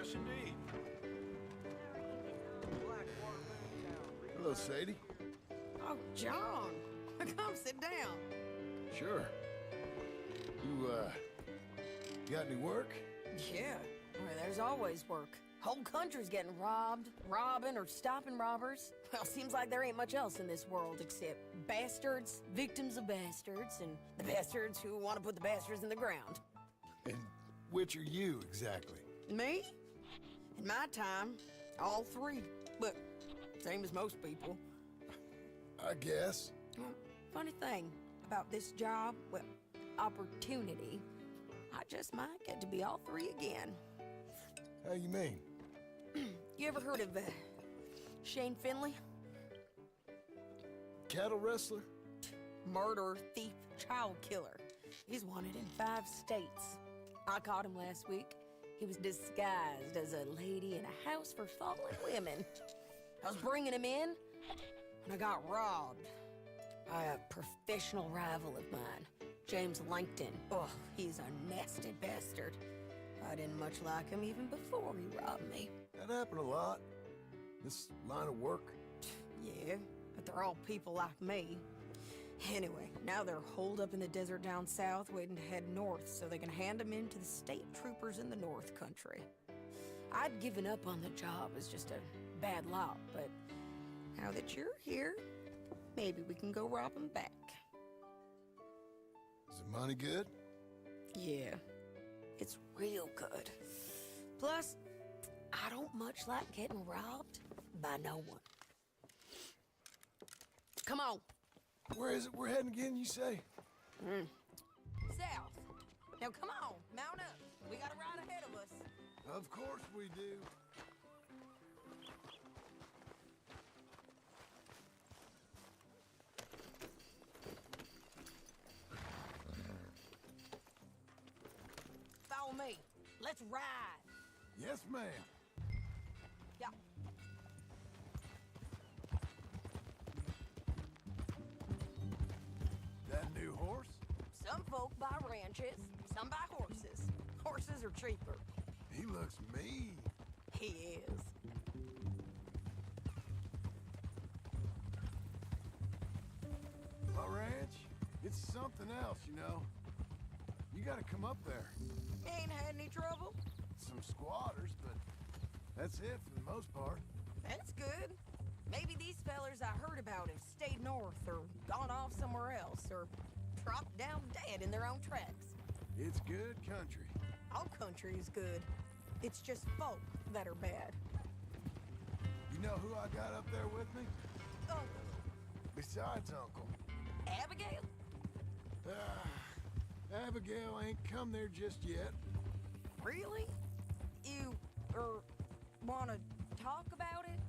Yes, indeed. Hello, Sadie. Oh, John. Come sit down. Sure. You got any work? Yeah, well, there's always work. Whole country's getting robbed, robbing, or stopping robbers. Well, seems like there ain't much else in this world except bastards, victims of bastards, and the bastards who want to put the bastards in the ground. And which are you, exactly? Me? In my time, all three. But same as most people. I guess. Well, funny thing about this job, well, opportunity, I just might get to be all three again. How you mean? You ever heard of Shane Finley? Cattle wrestler? Murderer, thief, child killer. He's wanted in 5 states. I caught him last week. He was disguised as a lady in a house for fallen women. I was bringing him in, and I got robbed by a professional rival of mine, James Langton. Oh, he's a nasty bastard. I didn't much like him even before he robbed me. That happened a lot. This line of work. Yeah, but they're all people like me. Anyway, now they're holed up in the desert down south, waiting to head north so they can hand them in to the state troopers in the north country. I'd given up on the job as just a bad lot, but now that you're here, maybe we can go rob them back. Is the money good? Yeah, it's real good. Plus, I don't much like getting robbed by no one. Come on. Where is it we're heading again, you say? South. Now come on, mount up. We got a ride ahead of us. Of course we do. Follow me. Let's ride. Yes, ma'am. Yeah. That new horse? Some folk buy ranches, some buy horses. Horses are cheaper. He looks mean. He is. My ranch, it's something else, you know. You gotta come up there. Ain't had any trouble? Some squatters, but that's it for the most part. That's good. Maybe these fellers I heard about have stayed north or gone off somewhere else or dropped down dead in their own tracks. It's good country. All country is good. It's just folk that are bad. You know who I got up there with me? Uncle. Besides Uncle. Abigail? Abigail ain't come there just yet. Really? You, wanna talk about it?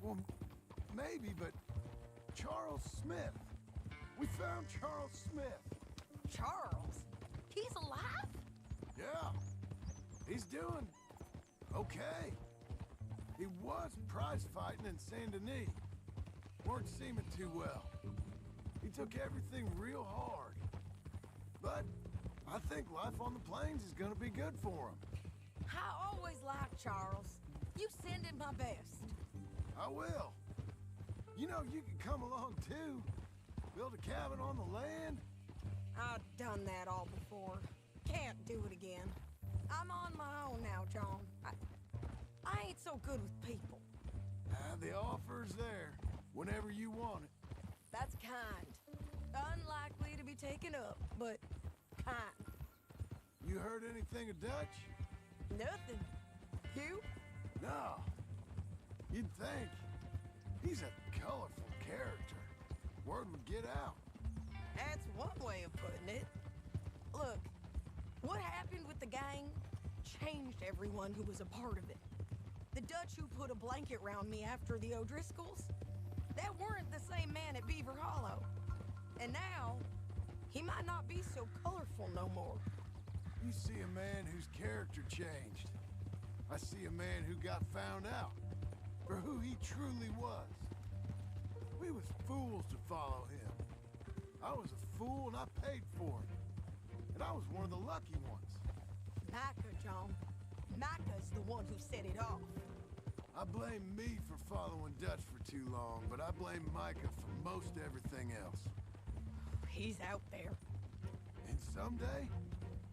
Well, maybe, but Charles Smith. We found Charles Smith. Charles? He's alive? Yeah. He's doing okay. He was prize fighting in Saint Denis. Weren't seeming too well. He took everything real hard. But I think life on the plains is gonna be good for him. I always liked Charles. You send him my best. I will. You know, you can come along too. Build a cabin on the land. I've done that all before. Can't do it again. I'm on my own now, John. I ain't so good with people. The offer's there, whenever you want it. That's kind. Unlikely to be taken up, but kind. You heard anything of Dutch? Nothing. You? No. You'd think. He's a colorful character. Word would get out. That's one way of putting it. Look, what happened with the gang changed everyone who was a part of it. The Dutch who put a blanket round me after the O'Driscolls, that weren't the same man at Beaver Hollow. And now, he might not be so colorful no more. You see a man whose character changed. I see a man who got found out for who he truly was. We was fools to follow him. I was a fool and I paid for it. And I was one of the lucky ones. Micah, John. Micah's the one who set it off. I blame me for following Dutch for too long, but I blame Micah for most everything else. He's out there. And someday,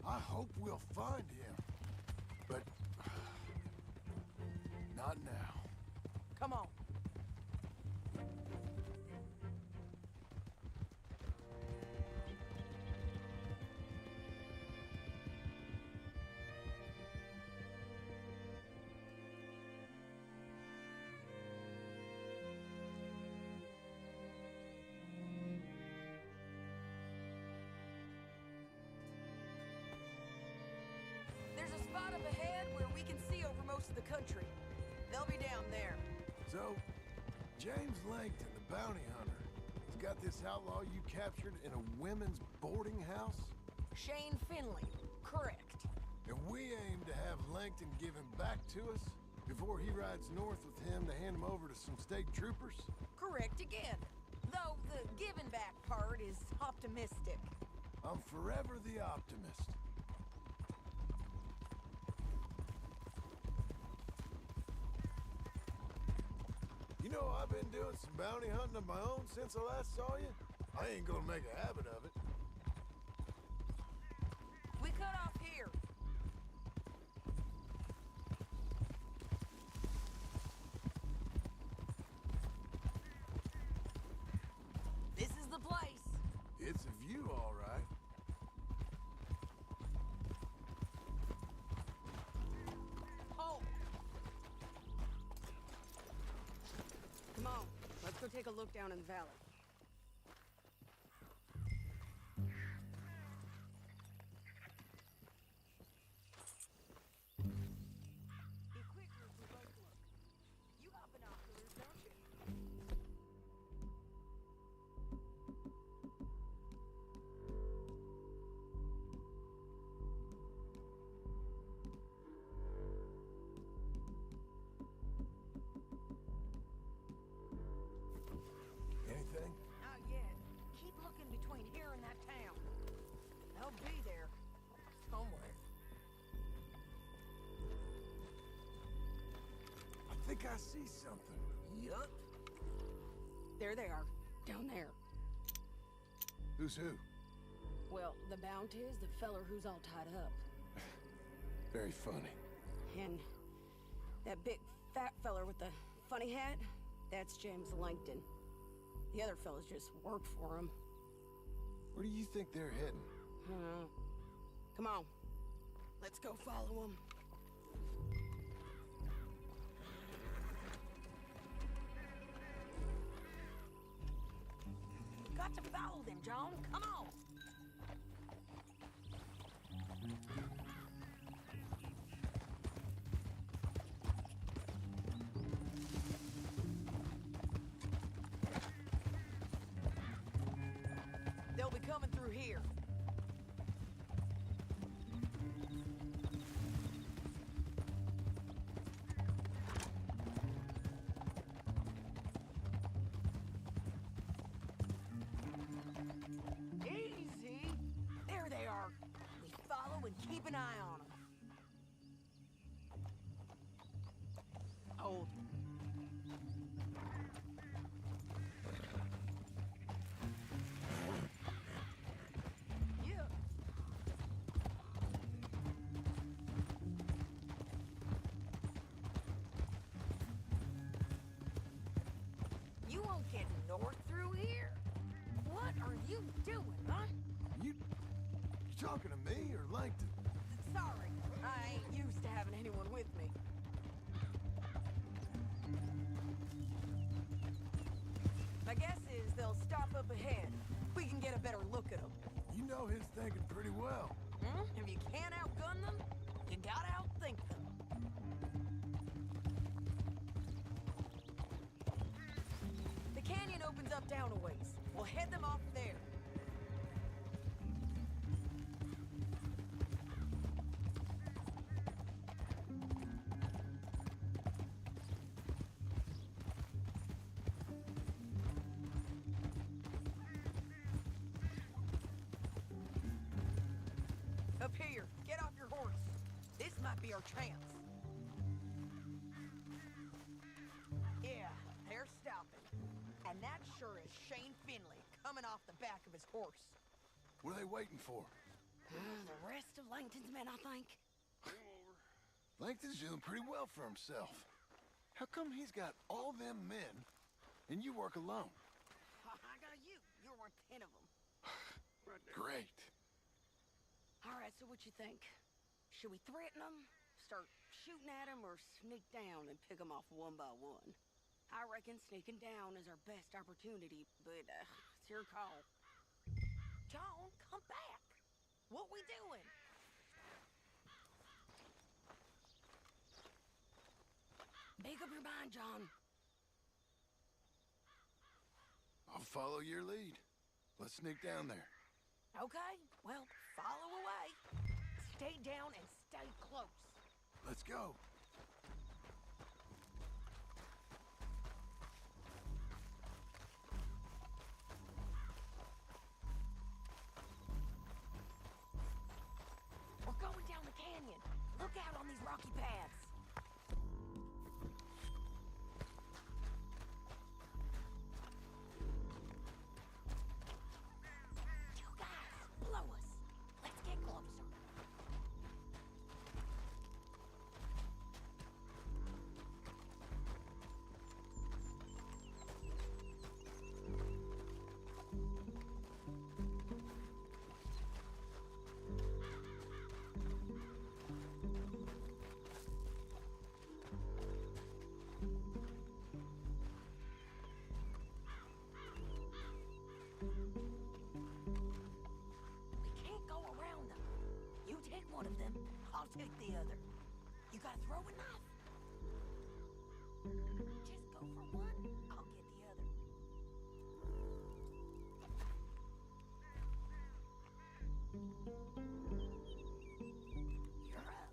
I hope we'll find him. But... not now. Come on. There's a spot up ahead where we can see over most of the country. They'll be down there. So, James Langton, the bounty hunter, has got this outlaw you captured in a women's boarding house? Shane Finley. Correct. And we aim to have Langton give him back to us before he rides north with him to hand him over to some state troopers? Correct again. Though the giving back part is optimistic. I'm forever the optimist. You know, I've been doing some bounty hunting of my own since I last saw you. I ain't gonna make a habit of it. We cut off here. This is the place. It's a view, all right. Oh. Come on, let's go take a look down in the valley. Be quicker if we both look. You got binoculars, don't you? Anything? Not yet. Keep looking between here and that town. They'll be there. Somewhere. I think I see something. Yup. There they are. Down there. Who's who? Well, the bounty is the feller who's all tied up. Very funny. And that big fat feller with the funny hat, that's James Langton. The other fellas just work for him. Where do you think they're heading? I don't know. Come on. Let's go follow them. Got to follow them, John. Come on. They'll be coming through here. Easy. There they are. We follow and keep an eye on them. Hold. Yeah. You won't get north through here. What are you doing, huh? You talking to me or Langton? Sorry, I ain't used to having anyone with me. My guess is they'll stop up ahead. We can get a better look at them. You know his thinking pretty well. If you can't outgun them, you gotta outthink them. The canyon opens up down a ways. We'll head them off there. Up here, get off your horse. This might be our chance. Shane Finley, coming off the back of his horse. What are they waiting for? The rest of Langton's men, I think. Langton's doing pretty well for himself. How come he's got all them men, and you work alone? I got you. You're worth 10 of them. Great. All right, so what you think? Should we threaten them, start shooting at them, or sneak down and pick them off one by one? I reckon sneaking down is our best opportunity, but it's your call. John, come back. What we doing? Make up your mind, John. I'll follow your lead. Let's sneak down there. Okay, well, follow away. Stay down and stay close. Let's go. We're going down the canyon. Look out on these rocky paths. You guys, blow us. Let's get closer. One of them, I'll take the other. You gotta throw a knife. Just go for one, I'll get the other. You're up.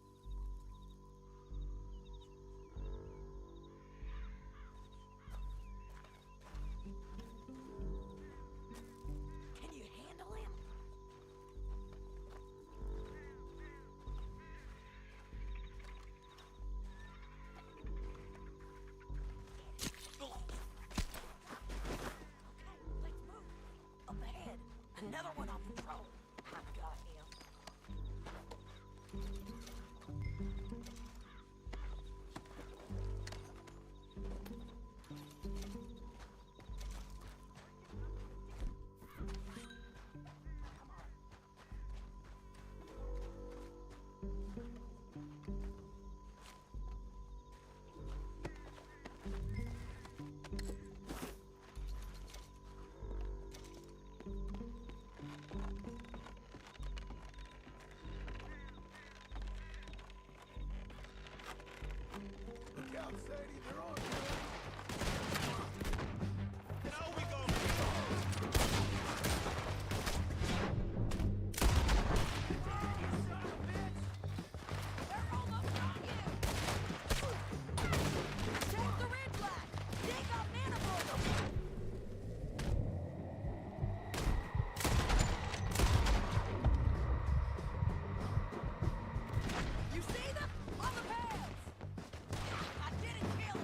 Can you handle him? Another one on patrol. I've got him. Look out, Sadie, they're on you. Now we go. They're almost on you! Take the red flag! They got men aboard them! You see them? On the paths! I didn't kill him!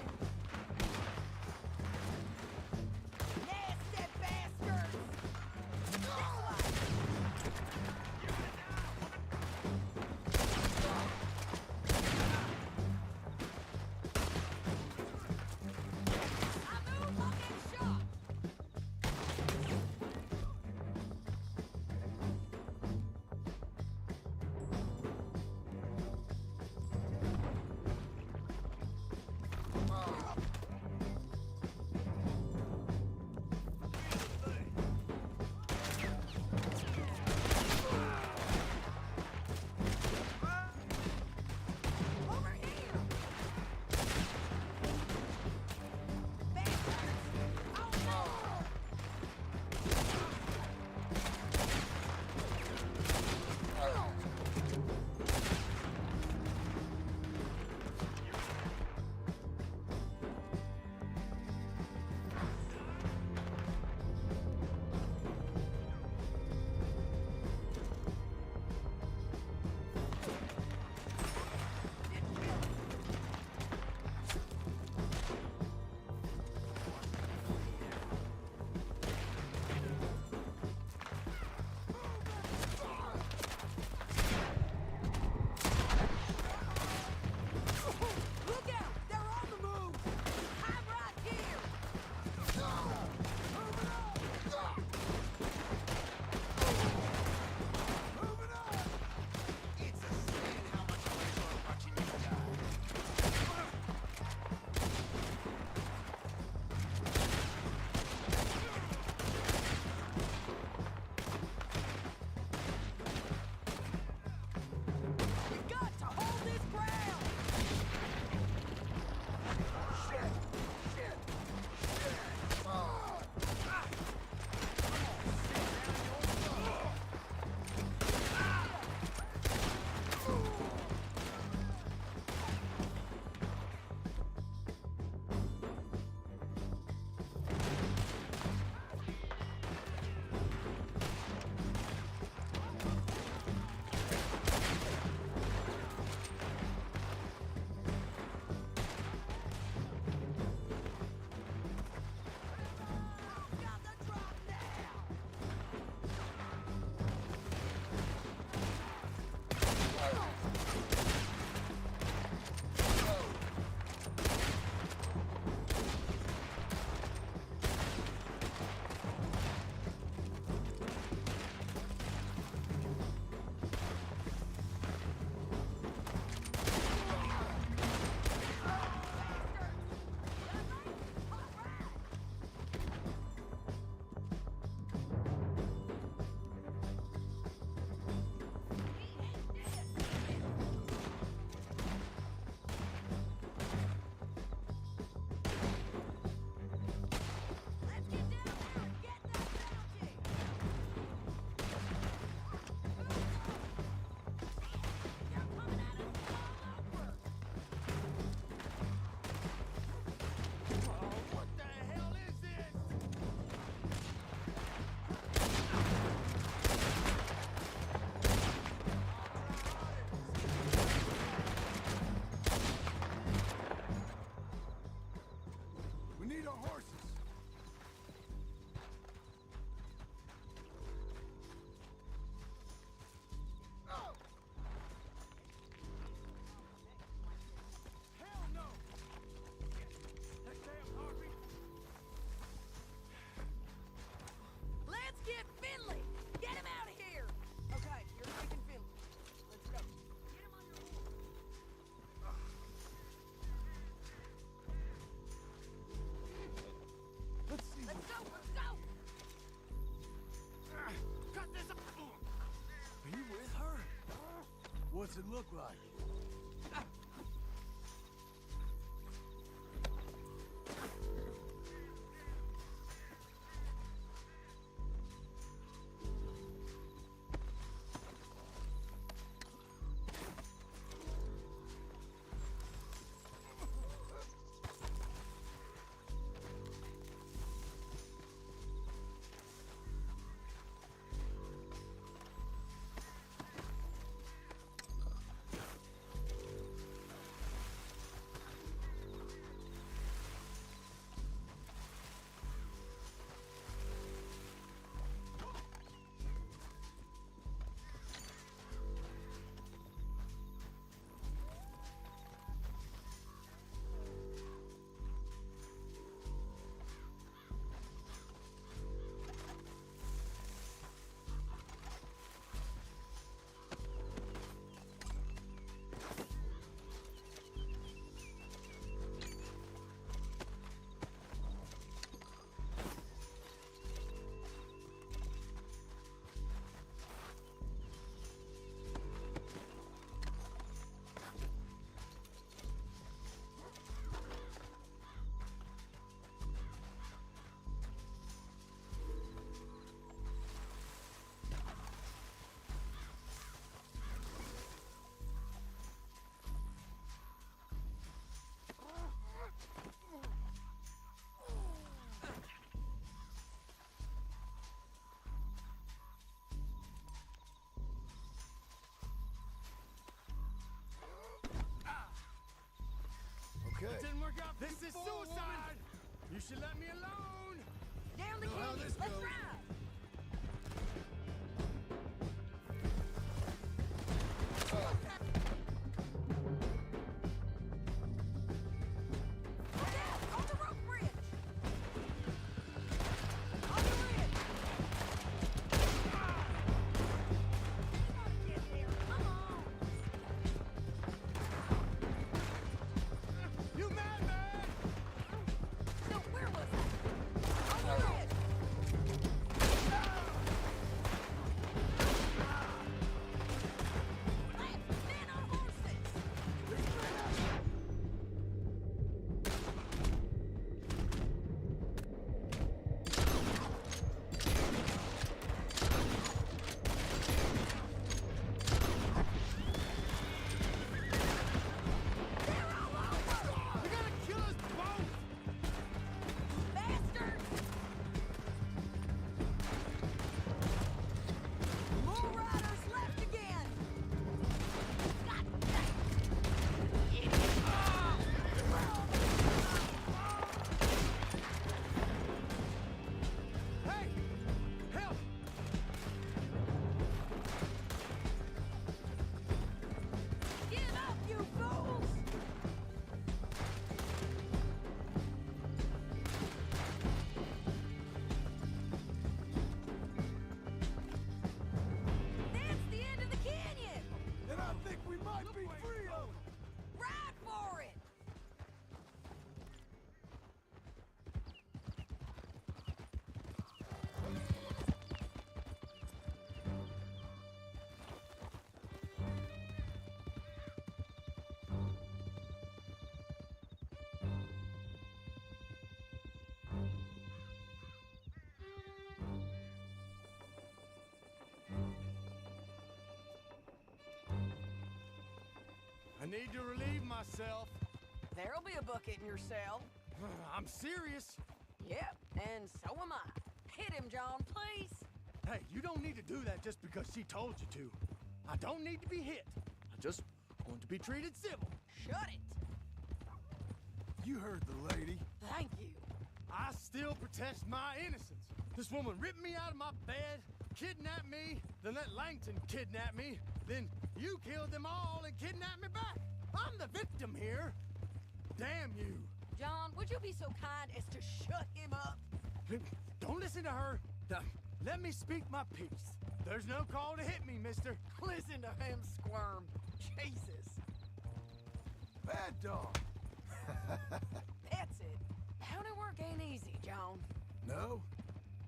look like? Okay. Didn't work out. This is suicide. You should let me alone. Down the Know how canyon. this Let's goes. ride. Look out! On the rope bridge. On the ridge. Get there. Come on. You mad, man? No, where was I? On the ridge. Let's men on horses. They're all over. You're gonna kill us both. Bastards! More riders left again! God dang! Hey, help! Get up, you fools! That's the end of the canyon! And I think we might be free of them. Ride for it! I need to relieve myself. There'll be a bucket in your cell. I'm serious. Yep, and so am I. Hit him, John, please. Hey, you don't need to do that just because she told you to. I don't need to be hit. I just want to be treated civil. Shut it. You heard the lady. Thank you. I still protest my innocence. This woman ripped me out of my bed, kidnapped me, then let Langton kidnap me, then you killed them all and kidnapped me back. I'm the victim here. Damn you. John, would you be so kind as to shut him up? Don't listen to her. Let me speak my piece. There's no call to hit me, mister. Listen to him squirm. Jesus. Bad dog. That's it. Bounty work ain't easy, John. No,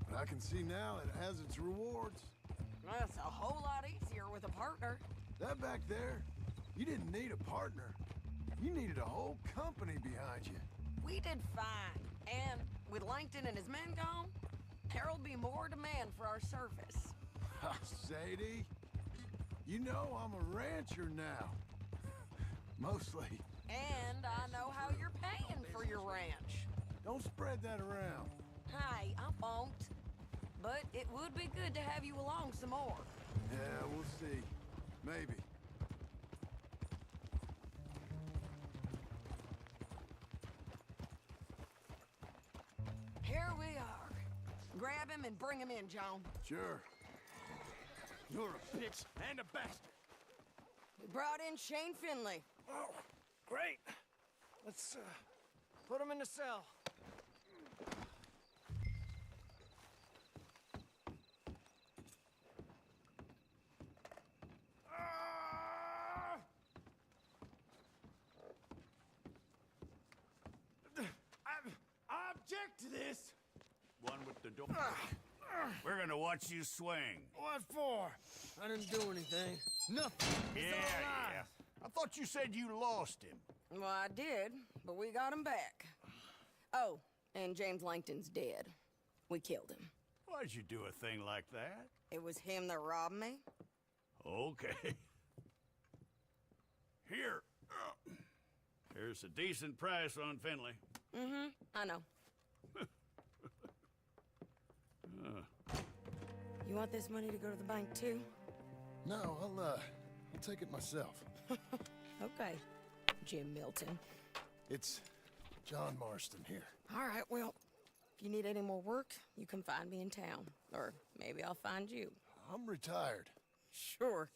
but I can see now it has its rewards. That's a whole lot easier with a partner. That back there, You didn't need a partner. You needed a whole company behind you. We did fine. And with Langton and his men gone, there'll be more demand for our service. Sadie, you know I'm a rancher now. Mostly. And I know how you're paying for your ranch. Don't spread that around. Hey, I won't. But it would be good to have you along some more. Yeah, we'll see. Maybe. Here we are. Grab him and bring him in, John. Sure. You're a bitch and a bastard. We brought in Shane Finley. Oh, great. Let's, put him in the cell. I object to this. One with the door. We're gonna watch you swing. What for? I didn't do anything. Nothing. It's all lies. Yeah. I thought you said you lost him. Well, I did, but we got him back. Oh, and James Langton's dead. We killed him. Why'd you do a thing like that? It was him that robbed me. Okay. Here. Here's a decent price on Finley. Mm-hmm, I know. You want this money to go to the bank, too? No, I'll take it myself. Okay, Jim Milton. It's John Marston here. All right, well, if you need any more work, you can find me in town. Or maybe I'll find you. I'm retired. Sure.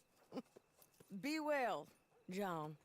Be well, John.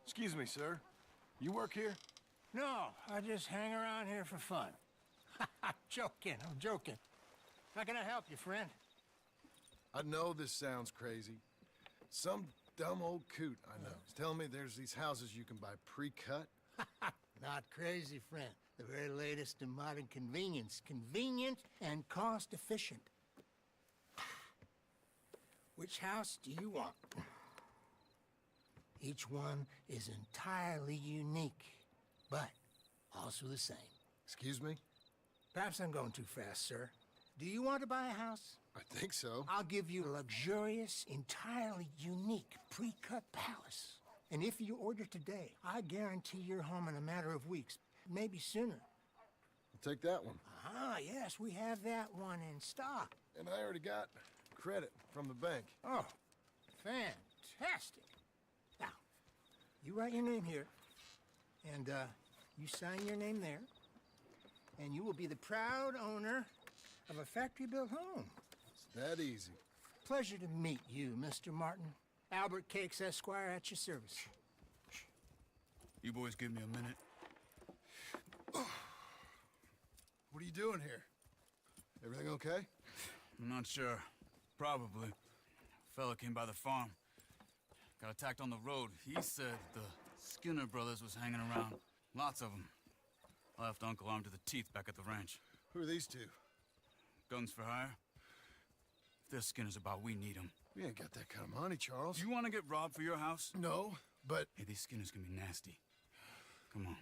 Excuse me, sir. You work here? No, I just hang around here for fun. I'm joking. How can I help you, friend? I know this sounds crazy. Some dumb old coot I know is telling me there's these houses you can buy pre-cut. Not crazy, friend. The very latest in modern convenience. Convenient and cost-efficient. Which house do you want? Each one is entirely unique, but also the same. Excuse me? Perhaps I'm going too fast, sir. Do you want to buy a house? I think so. I'll give you a luxurious, entirely unique pre-cut palace. And if you order today, I guarantee you're home in a matter of weeks, maybe sooner. I'll take that one. Ah, yes, we have that one in stock. And I already got credit from the bank. Oh, fantastic. Now, you write your name here, and you sign your name there, and you will be the proud owner of a factory-built home. It's that easy. Pleasure to meet you, Mr. Martin. Albert Cakes, Esquire, at your service. You boys give me a minute. What are you doing here? Everything okay? I'm not sure. Probably. Fella came by the farm. Got attacked on the road. He said the Skinner brothers was hanging around. Lots of them. I left Uncle armed to the teeth back at the ranch. Who are these two? Guns for hire? If they're Skinner's about, we need them. We ain't got that kind of money, Charles. Do you want to get robbed for your house? No, but... Hey, these Skinners can be nasty. Come on.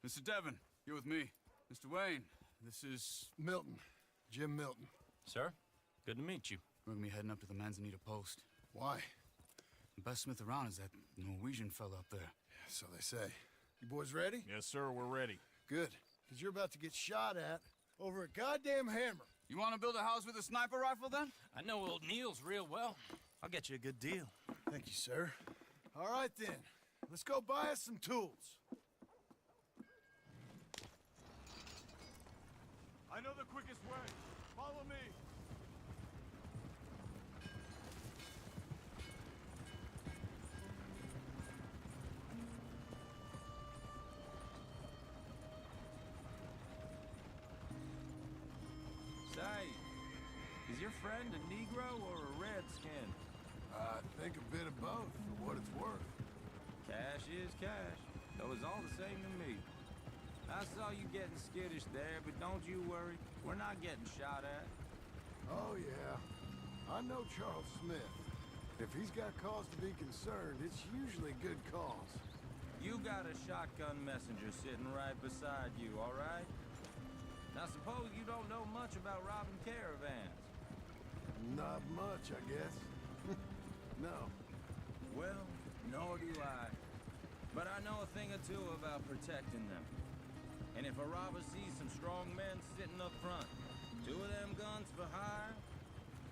Mr. Devon, you're with me. Mr. Wayne, this is... Milton. Jim Milton. Sir, good to meet you. We're gonna be heading up to the Manzanita post. Why? The best smith around is that Norwegian fella up there. So they say. You boys ready? Yes, sir, we're ready. Good. Because you're about to get shot at over a goddamn hammer. You want to build a house with a sniper rifle, then? I know old Neil's real well. I'll get you a good deal. Thank you, sir. All right, then. Let's go buy us some tools. I know the quickest way. Follow me. Say, is your friend a Negro or a Redskin? I think a bit of both, for what it's worth. Cash is cash, though it's all the same to me. I saw you getting skittish there, but don't you worry. We're not getting shot at. Oh, yeah. I know Charles Smith. If he's got cause to be concerned, it's usually good cause. You got a shotgun messenger sitting right beside you, all right? Now suppose you don't know much about robbing caravans. Not much, I guess. No. Well, nor do I. But I know a thing or two about protecting them. And if a robber sees some strong men sitting up front, 2 of them guns for hire,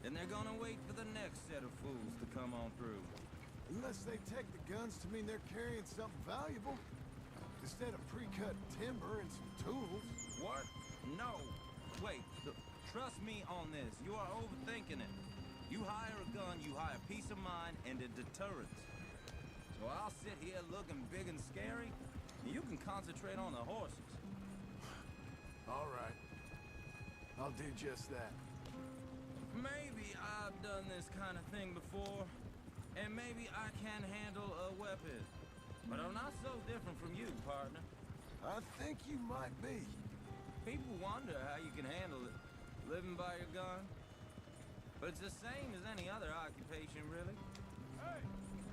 then they're gonna wait for the next set of fools to come on through. Unless they take the guns to mean they're carrying something valuable. Instead of pre-cut timber and some tools. What? No. Wait, trust me on this. You are overthinking it. You hire a gun, you hire peace of mind and a deterrence. So I'll sit here looking big and scary, and you can concentrate on the horses. All right. I'll do just that. Maybe I've done this kind of thing before, and maybe I can handle a weapon. But I'm not so different from you, partner. I think you might be. People wonder how you can handle it, living by your gun. But it's the same as any other occupation, really. Hey,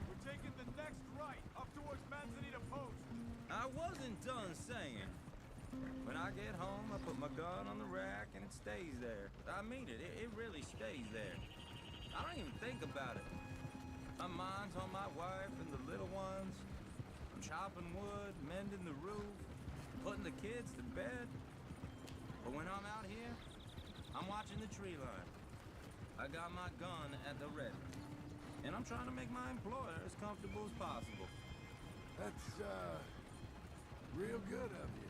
we're taking the next right up towards Manzanita Post. I wasn't done saying. When I get home, I put my gun on the rack and it stays there. I mean it, it really stays there. I don't even think about it. My mind's on my wife and the little ones. I'm chopping wood, mending the roof, putting the kids to bed. But when I'm out here, I'm watching the tree line. I got my gun at the ready. And I'm trying to make my employer as comfortable as possible. That's, real good of you.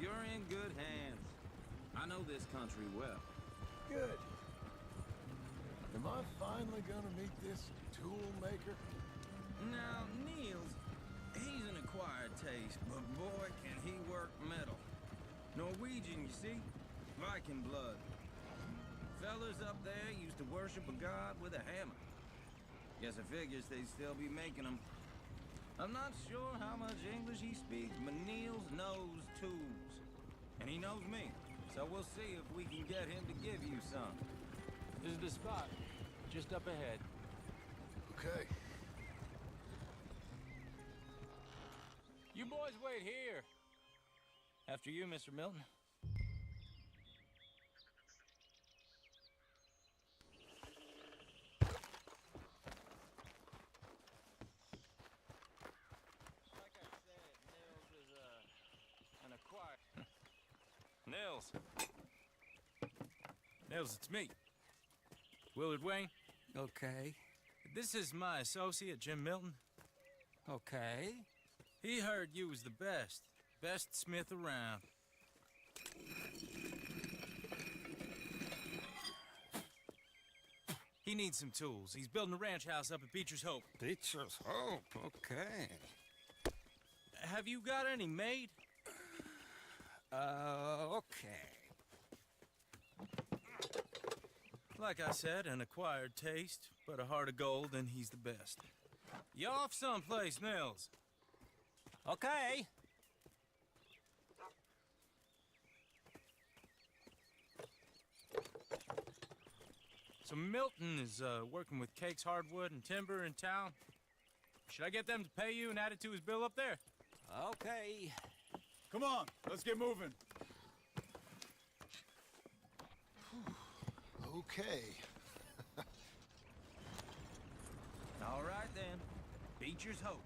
You're in good hands. I know this country well. Good. Am I finally gonna meet this tool maker? Now, Niels, he's an acquired taste, but boy, can he work metal. Norwegian, you see? Viking blood. Fellas up there used to worship a god with a hammer. Guess I figures they'd still be making them. I'm not sure how much English he speaks, but Niels knows tools. And he knows me, so we'll see if we can get him to give you some. This is the spot, just up ahead. Okay. You boys wait here. After you, Mr. Milton. Nils. Nils, it's me. Willard Wayne. Okay. This is my associate, Jim Milton. Okay. He heard you was the best. Best smith around. He needs some tools. He's building a ranch house up at Beecher's Hope. Beecher's Hope, okay. Have you got any made? Okay. Like I said, an acquired taste, but a heart of gold, and he's the best. You off someplace, Nils? Okay. So Milton is working with Cakes Hardwood and Timber in town. Should I get them to pay you and add it to his bill up there? Okay. Come on, let's get moving. Okay. All right, then. Beecher's Hope.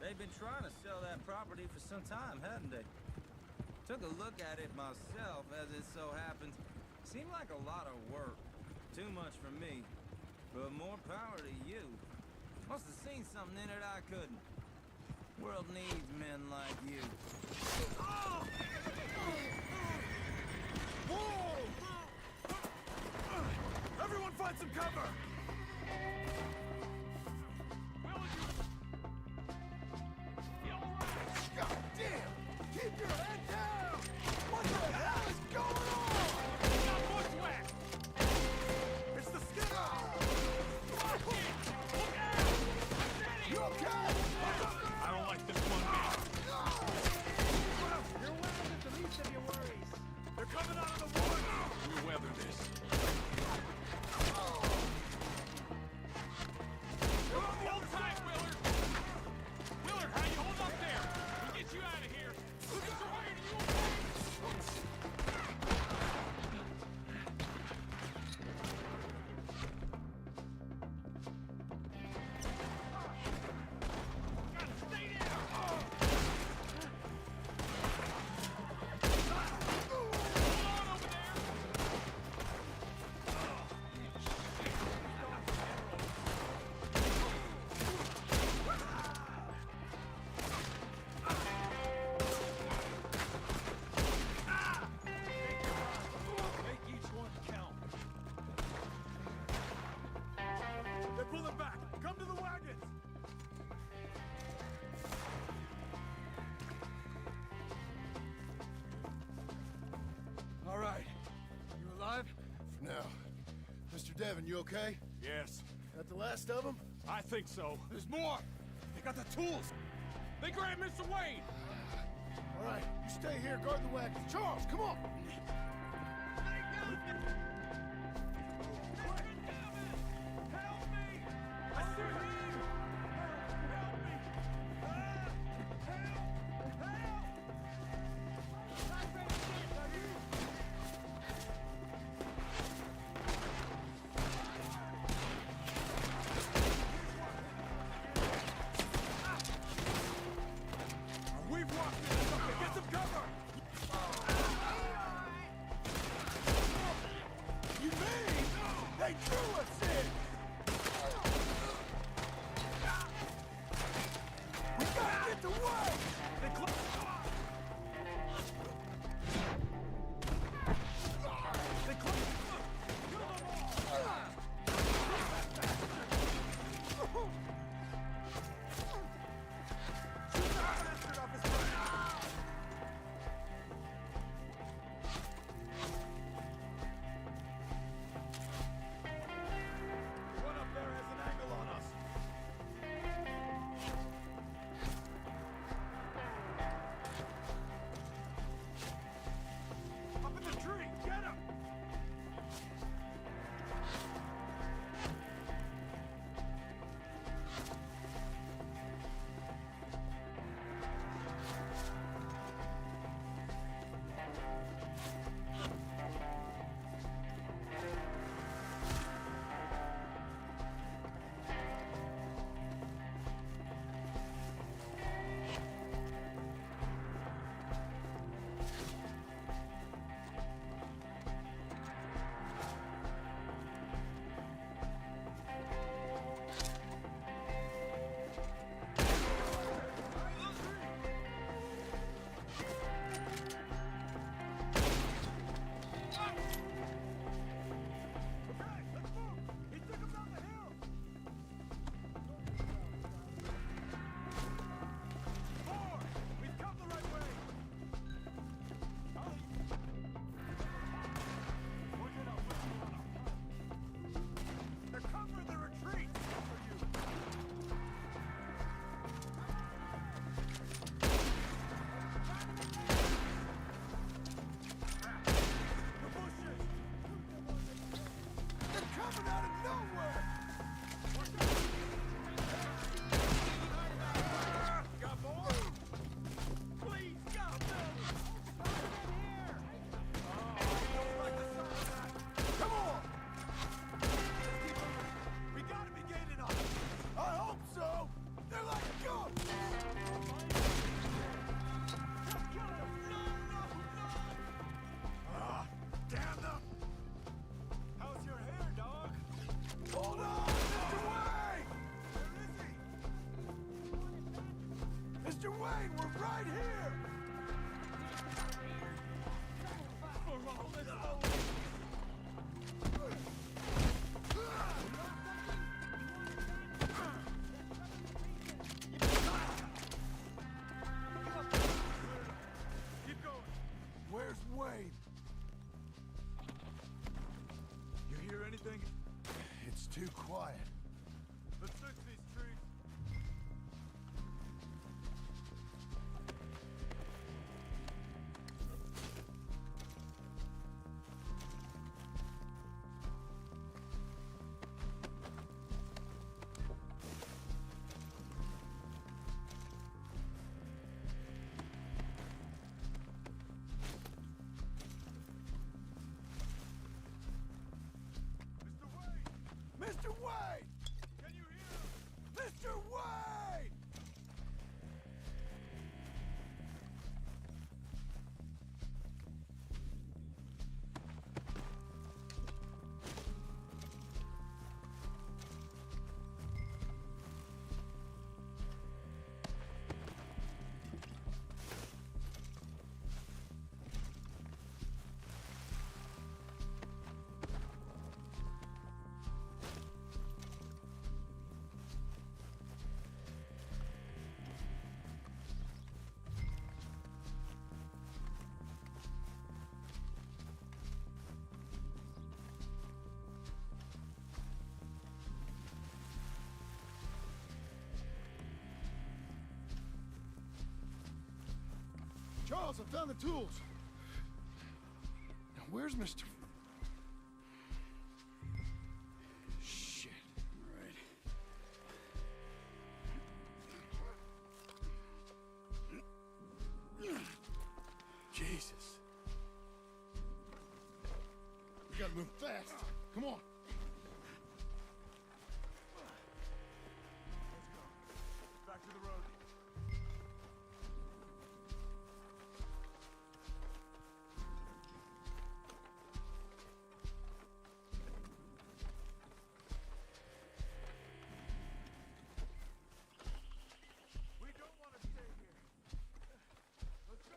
They've been trying to sell that property for some time, hadn't they? Took a look at it myself, as it so happens. Seemed like a lot of work. Too much for me. But more power to you. Must have seen something in it I couldn't. World needs men like you. Whoa! Everyone find some cover! God damn! Keep your head down! What the hell is going on? It's the skinner! You okay? I don't like this one bit. Your weapon is the least of your worries. They're coming out of the woods. We'll weather this. Hold tight, Willard. Willard, how you hold up there? We'll get you out of here. Mr. Wayne, are you okay? Gotta stay down. Hold on over there. Make each one count. They're pulling back. Come to the wagons. All right. You alive? For now. Mr. Devon, you okay? Yes, That the last of them? I think so. There's more. They got the tools. They grabbed Mr. Wayne. All right, you stay here, guard the wagons. Charles, come on! Help me! I see him! Help me! We've walked into something. Get some cover! You mean they drew us in? We gotta get the way! They One up there has an angle on us. Mr. Wayne, we're right here! Keep going. Where's Wayne? You hear anything? It's too quiet. Let's search these trees. Mr. Wayne! Can you hear him? Mr. Wayne! Charles, I found the tools. Now, where's Mr. Shit. Right. Jesus. We gotta move fast. Come on. Back to the road. We don't want to stay here. Let's go.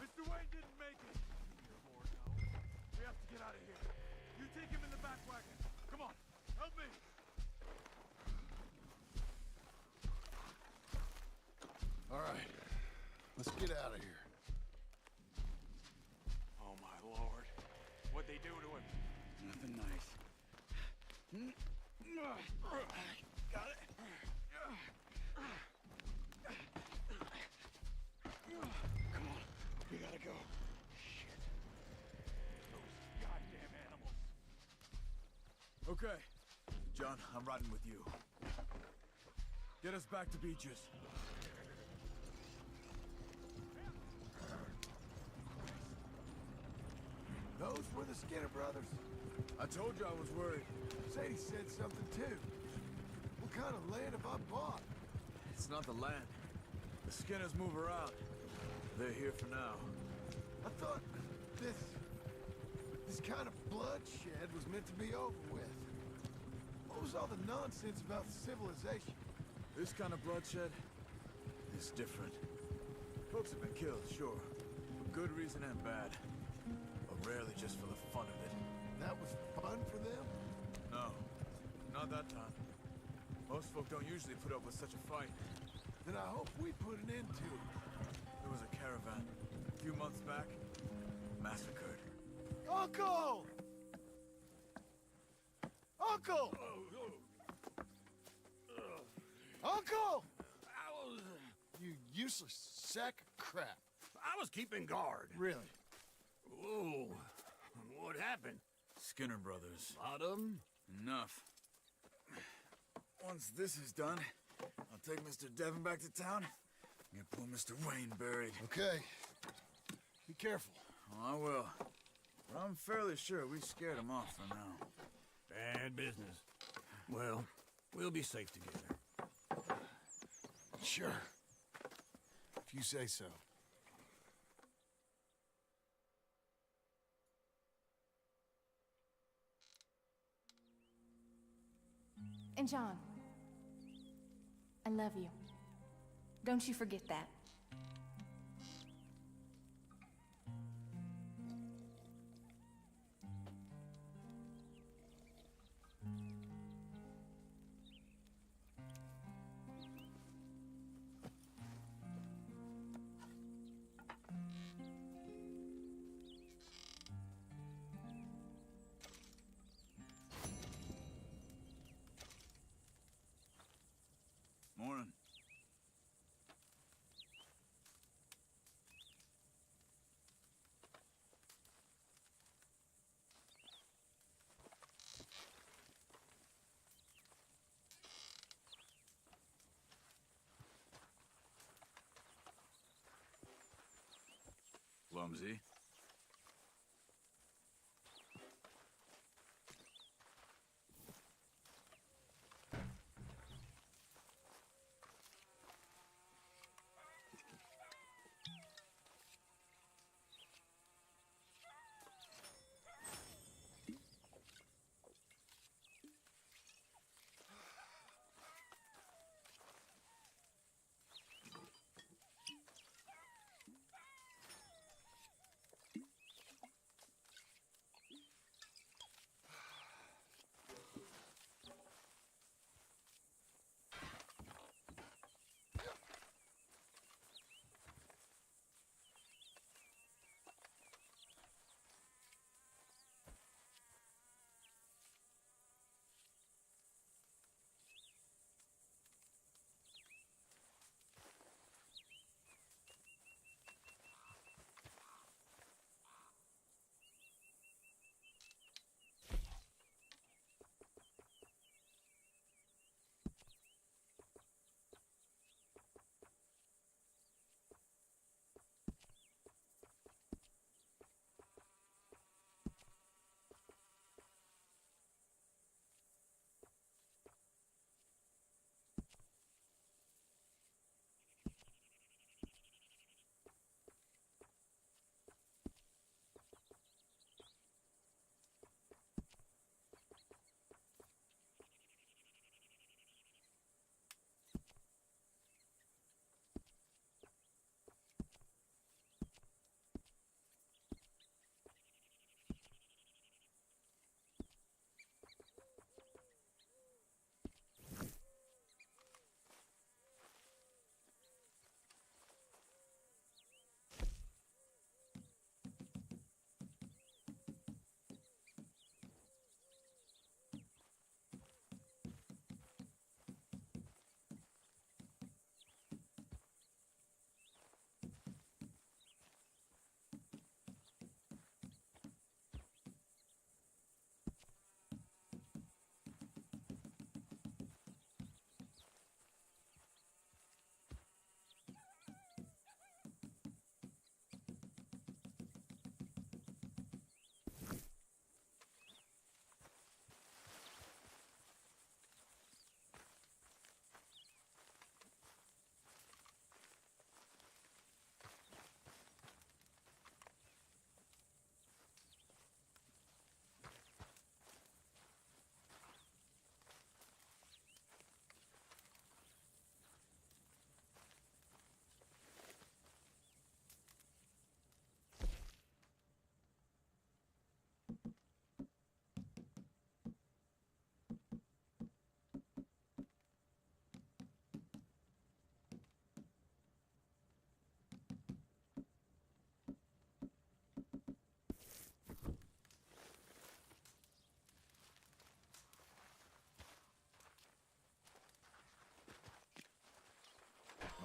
Mr. Wayne didn't make it. We have to get out of here. You take him in the back wagon. Come on, help me. All right, let's get out of here. Oh my lord. What'd they do to him? Nothing nice. Got it. Come on. We gotta go. Those goddamn animals. Okay. John, I'm riding with you. Get us back to Beaches. Those were the Skinner brothers. I told you I was worried. Sadie said something too. What kind of land have I bought? It's not the land. The Skinners move around. They're here for now. I thought this kind of bloodshed was meant to be over with. What was all the nonsense about civilization? This kind of bloodshed is different. Folks have been killed, sure. For good reason and bad. But rarely just for the fun of it. That was fun for them? No, not that time. Most folk don't usually put up with such a fight. Then I hope we put an end to it. There was a caravan a few months back, massacred. Uncle! Uncle! Uncle! You useless sack of crap. I was keeping guard. Really? Whoa. What happened? Skinner brothers. Lot of them? Enough. Once this is done, I'll take Mr. Devon back to town and get poor Mr. Wayne buried. Okay. Be careful. Oh, I will. But I'm fairly sure we scared him off for now. Bad business. Well, we'll be safe together. Sure. If you say so. And John, I love you. Don't you forget that. Morning. Clumsy.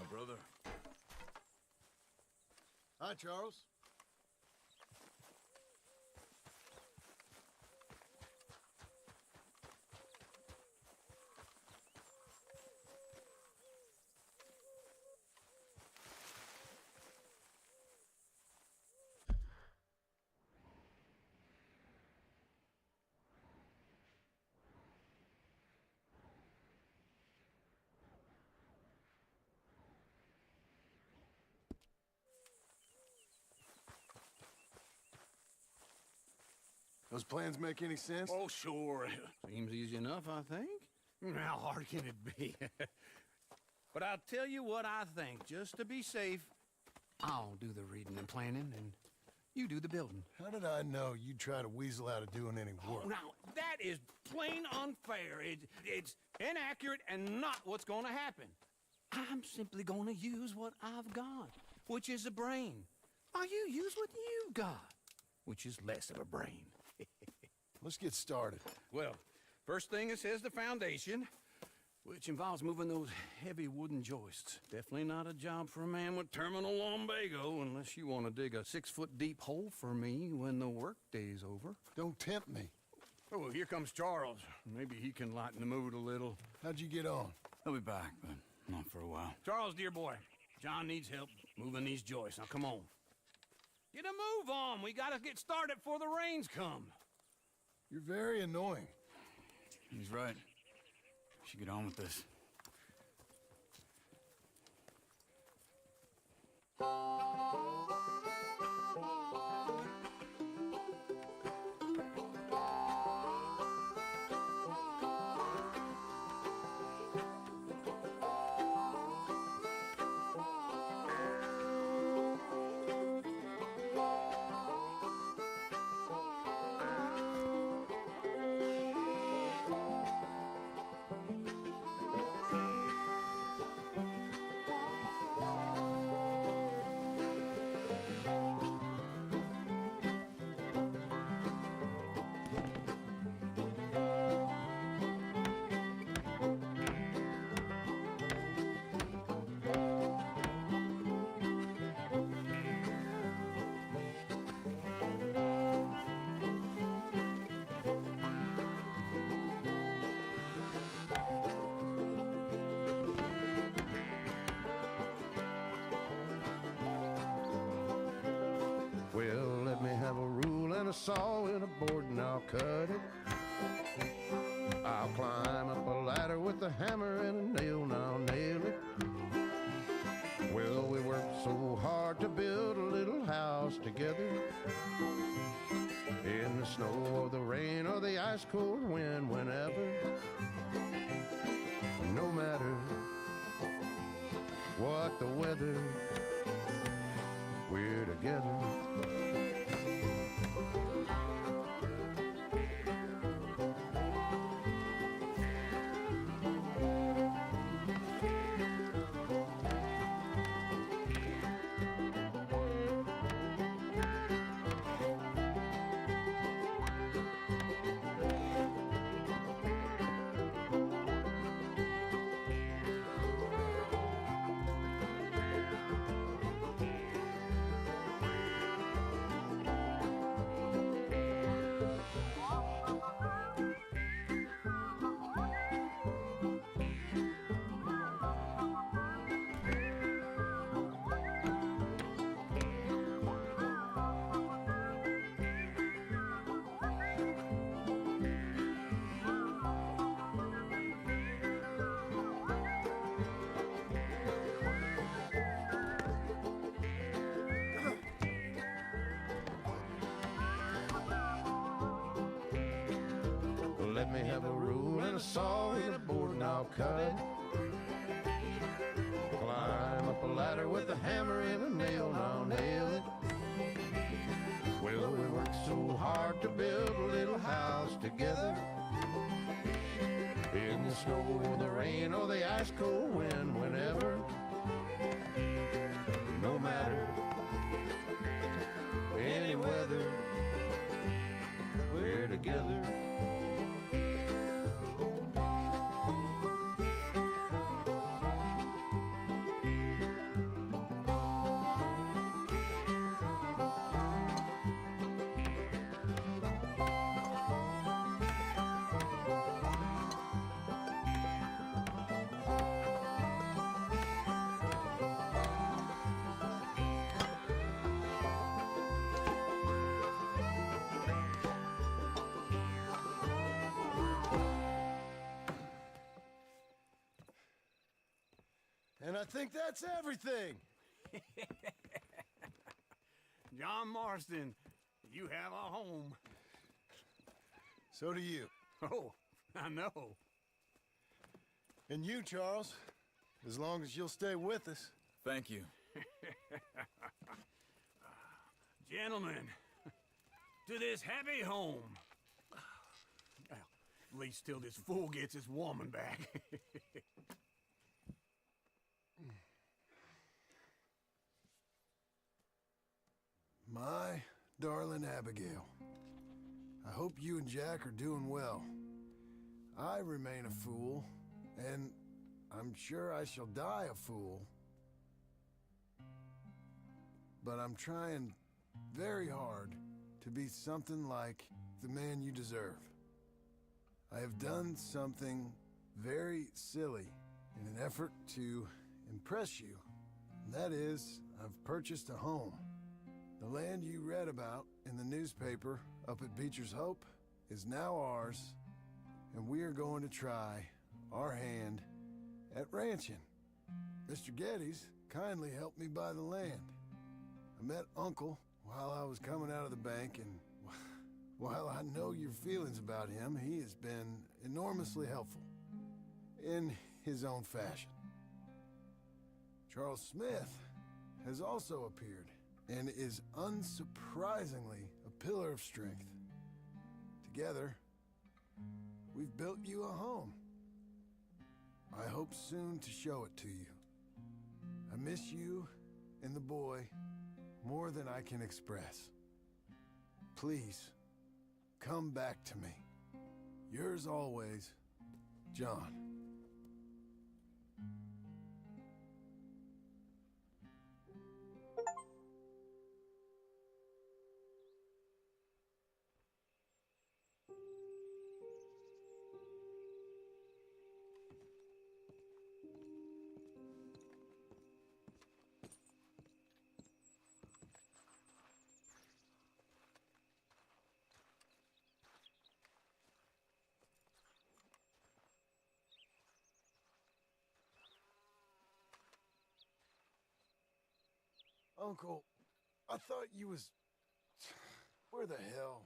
Brother. Hi, Charles. Those plans make any sense? Oh, sure. Seems easy enough, I think. How hard can it be? But I'll tell you what I think. Just to be safe, I'll do the reading and planning, and you do the building. How did I know you'd try to weasel out of doing any work? Oh, now, that is plain unfair. It's inaccurate and not what's gonna happen. I'm simply gonna use what I've got, which is a brain. While you use what you got, which is less of a brain. Let's get started. Well, first thing it says the foundation, which involves moving those heavy wooden joists. Definitely not a job for a man with terminal lumbago, unless you want to dig a 6-foot deep hole for me when the workday's over. Don't tempt me. Oh, here comes Charles. Maybe he can lighten the mood a little. How'd you get on? He'll be back, but not for a while. Charles, dear boy, John needs help moving these joists. Now, come on. Get a move on. We gotta get started before the rains come. You're very annoying. He's right. We should get on with this. Well, let me have a rule and a saw and a board and I'll cut it. I'll climb up a ladder with a hammer and a nail and I'll nail it. Well, we worked so hard to build a little house together. In the snow or the rain or the ice cold wind, whenever. No matter what the weather, we're together. Let me have a rule and a saw and a board and I'll cut it. Climb up a ladder with a hammer and a nail and I'll nail it. Well, we worked so hard to build a little house together. In the snow or the rain or the ice cold wind, whenever. No matter any weather, we're together. And I think that's everything. John Marston, you have a home. So do you. Oh, I know. And you, Charles, as long as you'll stay with us. Thank you. Gentlemen, to this happy home. Well, at least till this fool gets his woman back. My darling Abigail, I hope you and Jack are doing well. I remain a fool, and I'm sure I shall die a fool. But I'm trying very hard to be something like the man you deserve. I have done something very silly in an effort to impress you. And that is, I've purchased a home. The land you read about in the newspaper up at Beecher's Hope is now ours, and we are going to try our hand at ranching. Mr. Geddes kindly helped me buy the land. I met Uncle while I was coming out of the bank, and while I know your feelings about him, he has been enormously helpful in his own fashion. Charles Smith has also appeared and is unsurprisingly a pillar of strength. Together, we've built you a home. I hope soon to show it to you. I miss you and the boy more than I can express. Please, come back to me. Yours always, John. Uncle, I thought you was... Where the hell?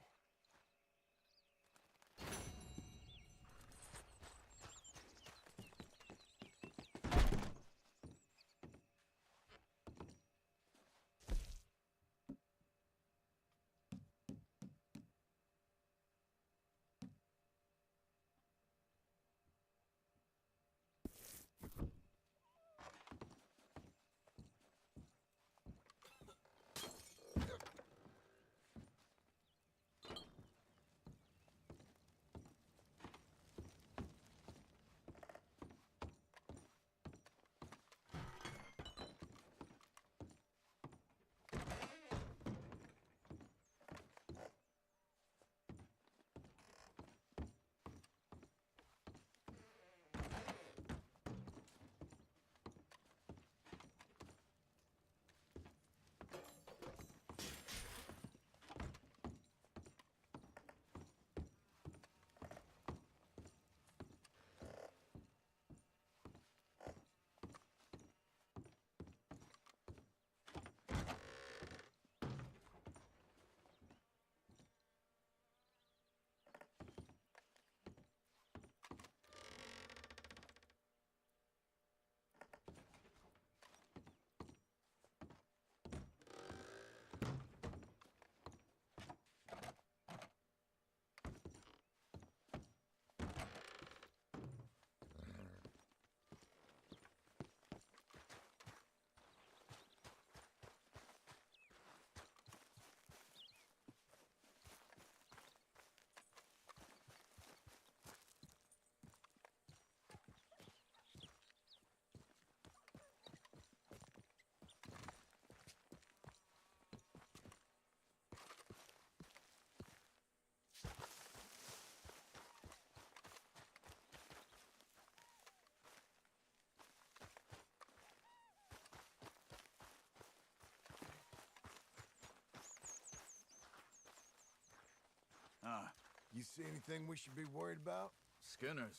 You see anything we should be worried about? Skinners?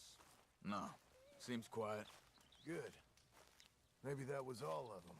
No. Seems quiet. Good. Maybe that was all of them.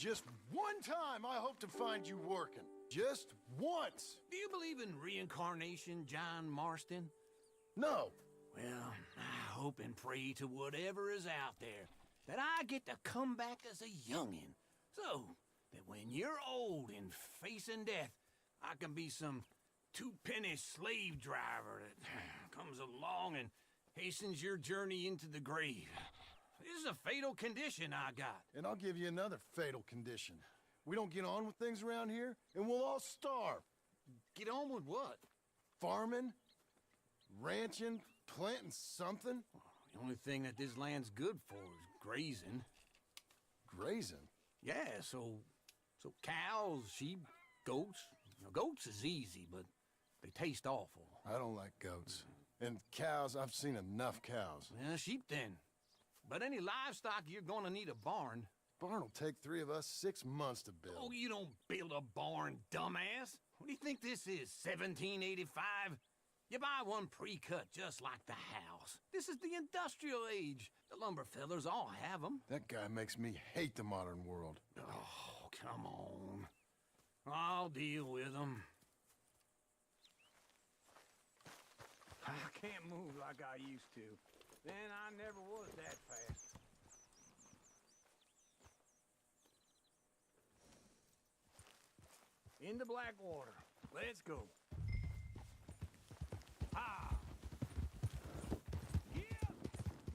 Just one time I hope to find you working. Just once. Do you believe in reincarnation, John Marston? No. Well, I hope and pray to whatever is out there that I get to come back as a youngin', so that when you're old and facing death, I can be some two-penny slave driver that comes along and hastens your journey into the grave. This is a fatal condition I got. And I'll give you another fatal condition. We don't get on with things around here, and we'll all starve. Get on with what? Farming, ranching, planting something. The only thing that this land's good for is grazing. Grazing? Yeah, so cows, sheep, goats. You know, goats is easy, but they taste awful. I don't like goats. And cows, I've seen enough cows. Yeah, sheep then. But any livestock, you're gonna need a barn. Barn will take 3 of us 6 months to build. Oh, you don't build a barn, dumbass. What do you think this is, 1785? You buy one pre-cut just like the house. This is the industrial age. The lumber fellers all have them. That guy makes me hate the modern world. Oh, come on. I'll deal with them. I can't move like I used to. Then I never was that fast. Into Blackwater. Let's go. Ah! Yeah!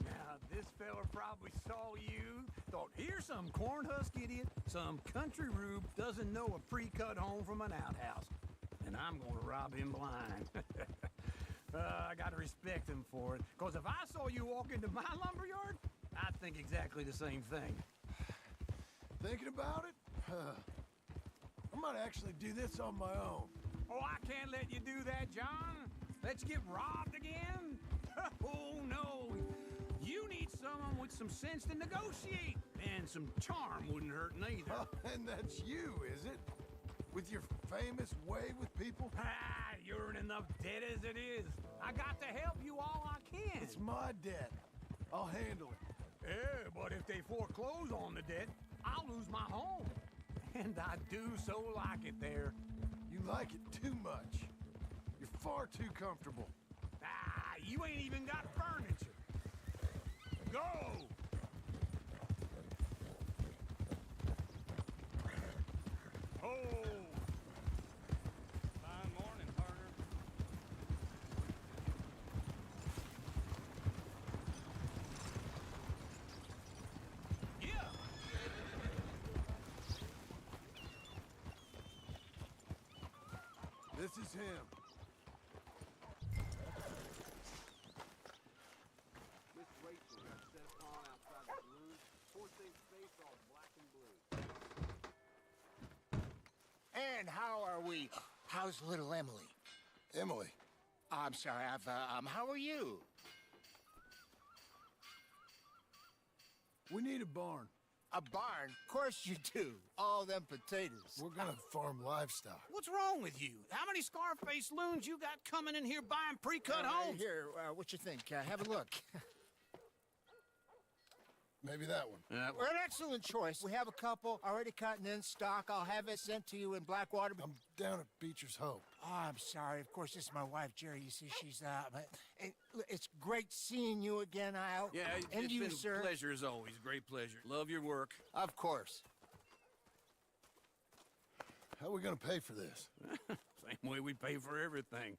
Now, this fella probably saw you, thought, here's some corn husk idiot, some country rube doesn't know a pre-cut home from an outhouse. And I'm gonna rob him blind. I gotta respect him for it, because if I saw you walk into my lumberyard, I'd think exactly the same thing. Thinking about it? I might actually do this on my own. Oh, I can't let you do that, John. Let you get robbed again? Oh, no. You need someone with some sense to negotiate. And some charm wouldn't hurt neither. Oh, and that's you, is it? With your famous way with people? Ah, you're in enough debt as it is. I got to help you all I can. It's my debt. I'll handle it. Yeah, but if they foreclose on the debt, I'll lose my home. And I do so like it there. You like it too much. You're far too comfortable. Ah, you ain't even got furniture. Go! Oh! Fine morning, partner. Yeah! This is him. Miss Rachel got set upon outside the saloon. Poor thing's face all black and blue. And how are we? How's little Emily? Emily. I'm sorry, how are you? We need a barn. A barn? Of course you do. All them potatoes. We're gonna farm livestock. What's wrong with you? How many Scarface loons you got coming in here buying pre-cut homes? Here, what you think? Have a look. Maybe that one. Well, an excellent choice. We have a couple already cut and in stock. I'll have it sent to you in Blackwater. I'm down at Beecher's Hope. Oh, I'm sorry. Of course, this is my wife, Jerry. You see, she's it's great seeing you again, Al. Yeah, and it's you, been sir. a pleasure as always. Great pleasure. Love your work. Of course. How are we gonna pay for this? Same way we pay for everything.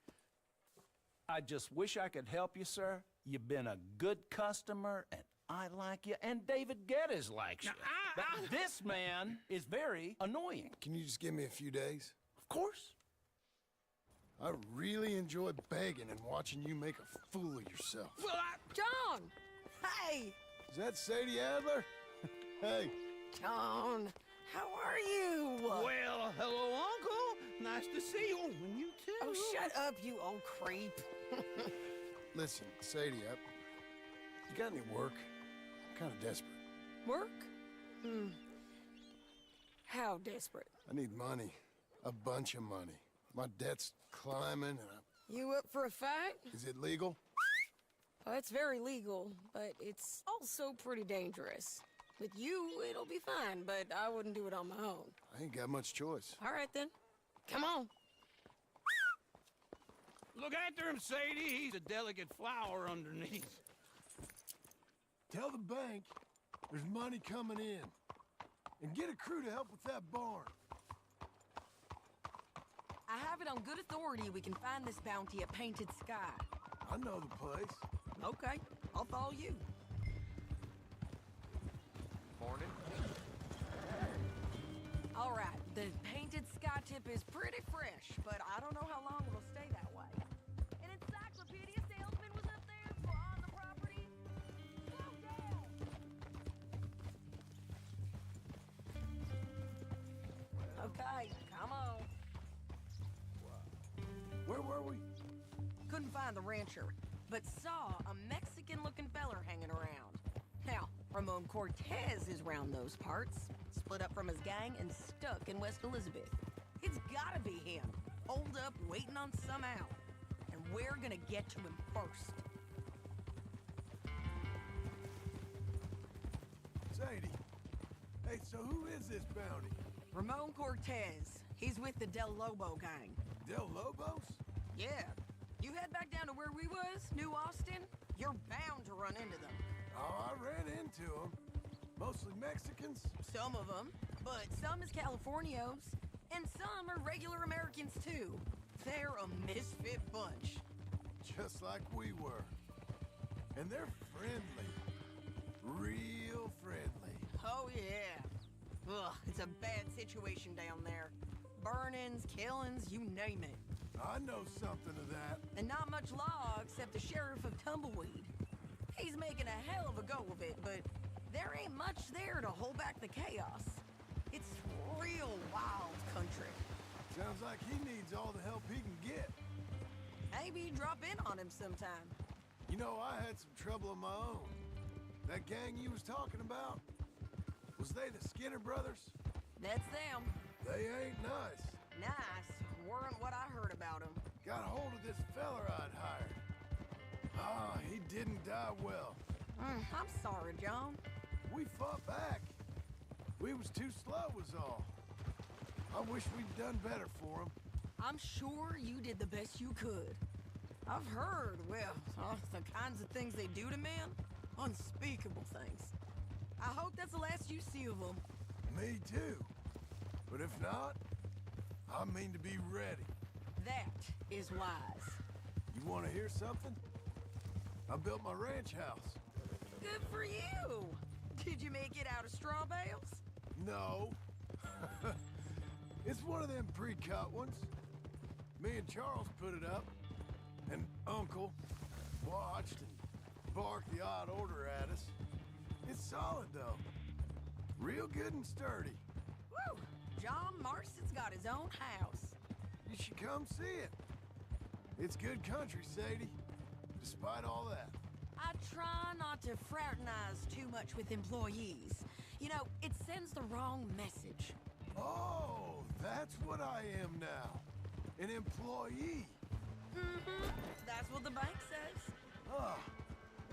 I just wish I could help you, sir. You've been a good customer, and I like you, and David Geddes likes you. Now, But this man is very annoying. Can you just give me a few days? Of course. I really enjoy begging and watching you make a fool of yourself. Well, John! Hey! Is that Sadie Adler? Hey. John, how are you? well, hello, Uncle. Nice to see you. And you too. Oh, shut up, you old creep. Listen, Sadie, you got any work? I'm kind of desperate. Work? How desperate? I need money. A bunch of money. My debt's climbing and You up for a fight? Is it legal? Oh, it's very legal, but it's also pretty dangerous. With you, it'll be fine, but I wouldn't do it on my own. I ain't got much choice. All right, then. Come on. Look after him, Sadie. He's a delicate flower underneath. Tell the bank there's money coming in. And get a crew to help with that barn. I have it on good authority we can find this bounty at Painted Sky. I know the place. Okay, I'll follow you. Morning. All right, the Painted Sky tip is pretty fresh, but I don't know how long it'll stay that way. An encyclopedia salesman was up there on the property. Slow down! Okay, come on. Where were we? Couldn't find the rancher, but saw a Mexican-looking feller hanging around. Now, Ramon Cortez is round those parts, split up from his gang and stuck in West Elizabeth. It's gotta be him, holed up waiting on some out. And we're gonna get to him first. Sadie. Hey, so who is this bounty? Ramon Cortez. He's with the Del Lobo gang. Del Lobos? Yeah. You head back down to where we was, New Austin, you're bound to run into them. Oh, I ran into them. Mostly Mexicans. Some of them, but some is Californios, and some are regular Americans too. They're a misfit bunch. Just like we were. And they're friendly. Real friendly. Oh yeah. Ugh, it's a bad situation down there. Burnings, killings, you name it. I know something of that. And not much law except the sheriff of Tumbleweed. He's making a hell of a go of it, but there ain't much there to hold back the chaos. It's real wild country. Sounds like he needs all the help he can get. Maybe drop in on him sometime. You know, I had some trouble of my own. That gang you was talking about, was they the Skinner brothers? That's them. They ain't nice. Nice. Weren't what I heard about them. Got a hold of this feller I'd hired. Ah, he didn't die well. I'm sorry, John. We fought back. We was too slow was all. I wish we'd done better for him. I'm sure you did the best you could. I've heard, well, the kinds of things they do to men. Unspeakable things. I hope that's the last you see of them. Me too. But if not, I mean to be ready. That is wise. You want to hear something? I built my ranch house. Good for you. Did you make it out of straw bales? No. It's one of them pre-cut ones. Me and Charles put it up, and Uncle watched and barked the odd order at us. It's solid, though. Real good and sturdy. Woo! John Marston's got his own house. You should come see it. It's good country, Sadie. Despite all that. I try not to fraternize too much with employees. You know, it sends the wrong message. Oh, that's what I am now. An employee. Mm-hmm. That's what the bank says. Oh,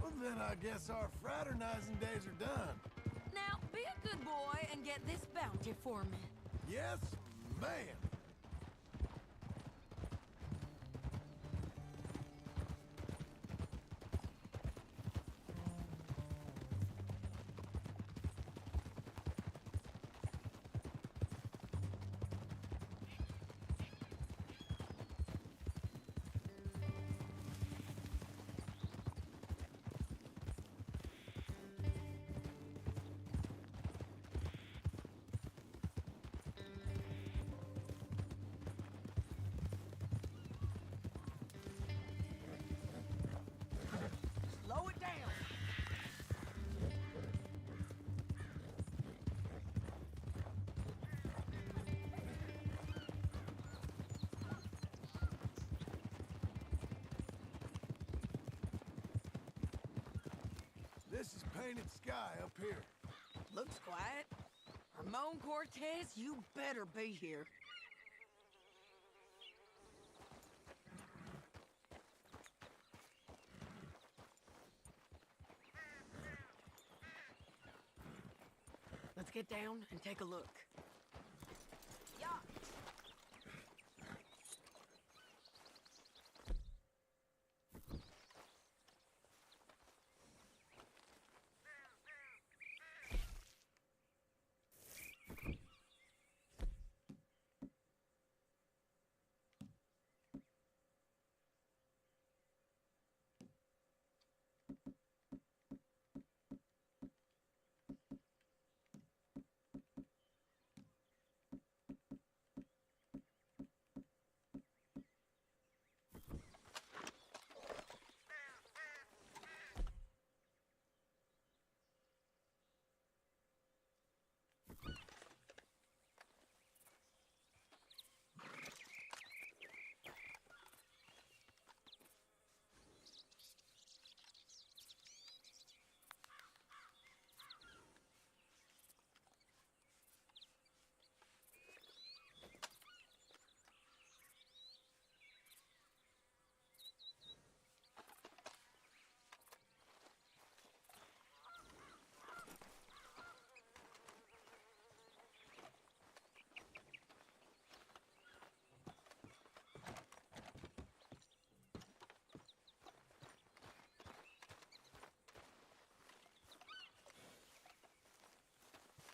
well then I guess our fraternizing days are done. Now, be a good boy and get this bounty for me. Yes, ma'am. Slow it down. This is Painted Sky up here. Looks quiet. Ramon Cortez, you better be here. get down and take a look. Yeah.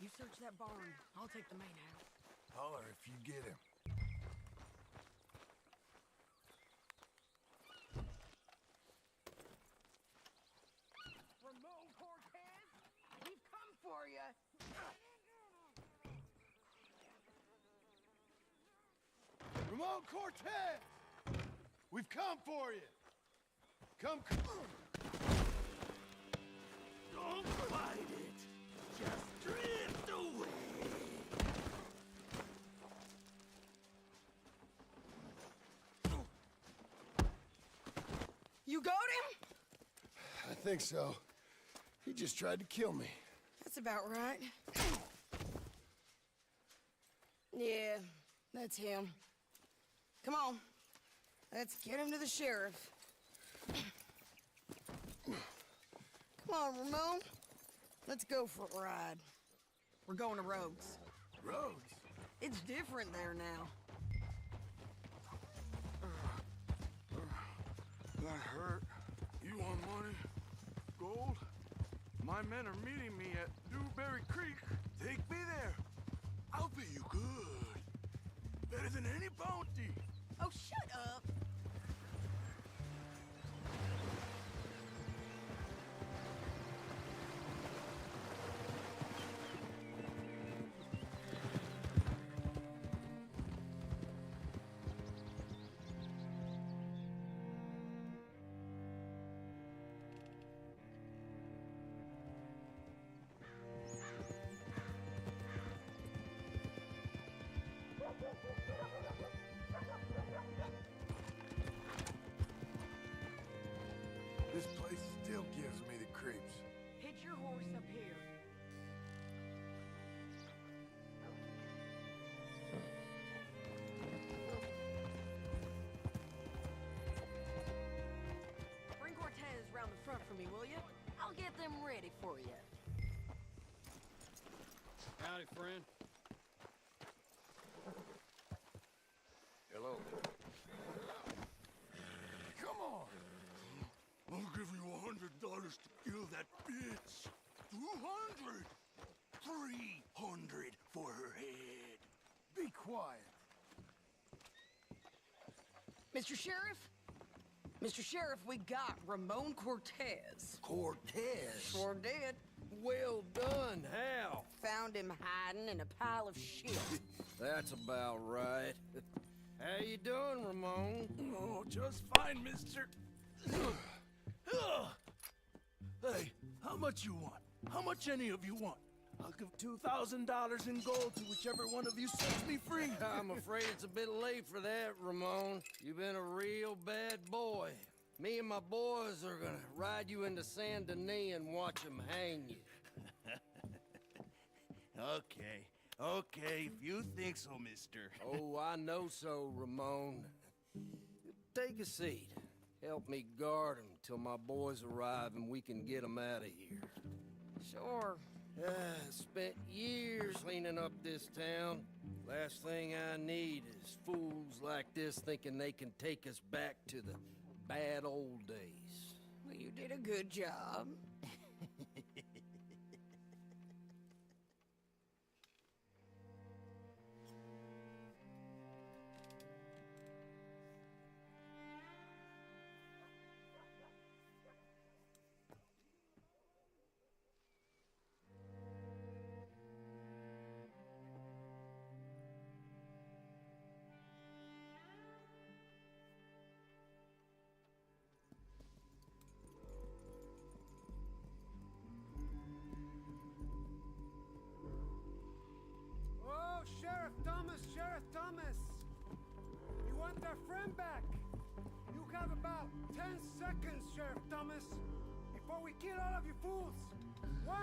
You search that barn. I'll take the main house. Holler if you get him. Ramon Cortez, we've come for you. Ramon Cortez! We've come for you! Come. Don't fight it. Just drift away. You got him? I think so. He just tried to kill me. That's about right. Yeah, that's him. Come on. Let's get him to the sheriff. Come on, Ramon. Let's go for a ride. We're going to Rhodes. Rhodes? It's different there now. That hurt. You want money? Gold? My men are meeting me at Dewberry Creek. Take me there. I'll pay you good. Better than any bounty. Oh, shut up. This place still gives me the creeps. Hitch your horse up here. Bring Cortez round the front for me, will you? I'll get them ready for you. Howdy, friend. Hello. Come on. I'll give you $100 to kill that bitch. 200. 300 for her head. Be quiet. Mr. Sheriff? Mr. Sheriff, we got Ramon Cortez. Cortez? Sure did. Well done. How? Found him hiding in a pile of shit. That's about right. How you doing, Ramon? Oh, just fine, mister. Hey, how much you want? How much any of you want? I'll give $2,000 in gold to whichever one of you sets me free. I'm afraid it's a bit late for that, Ramon. You've been a real bad boy. Me and my boys are gonna ride you into Saint Denis and watch them hang you. Okay, if you think so, mister. Oh, I know so, Ramon. Take a seat. Help me guard them till my boys arrive and we can get them out of here. Sure. Spent years cleaning up this town. Last thing I need is fools like this thinking they can take us back to the bad old days. Well, you did a good job. Sheriff Thomas! You want our friend back? You have about 10 seconds, Sheriff Thomas, before we kill all of you fools. 1.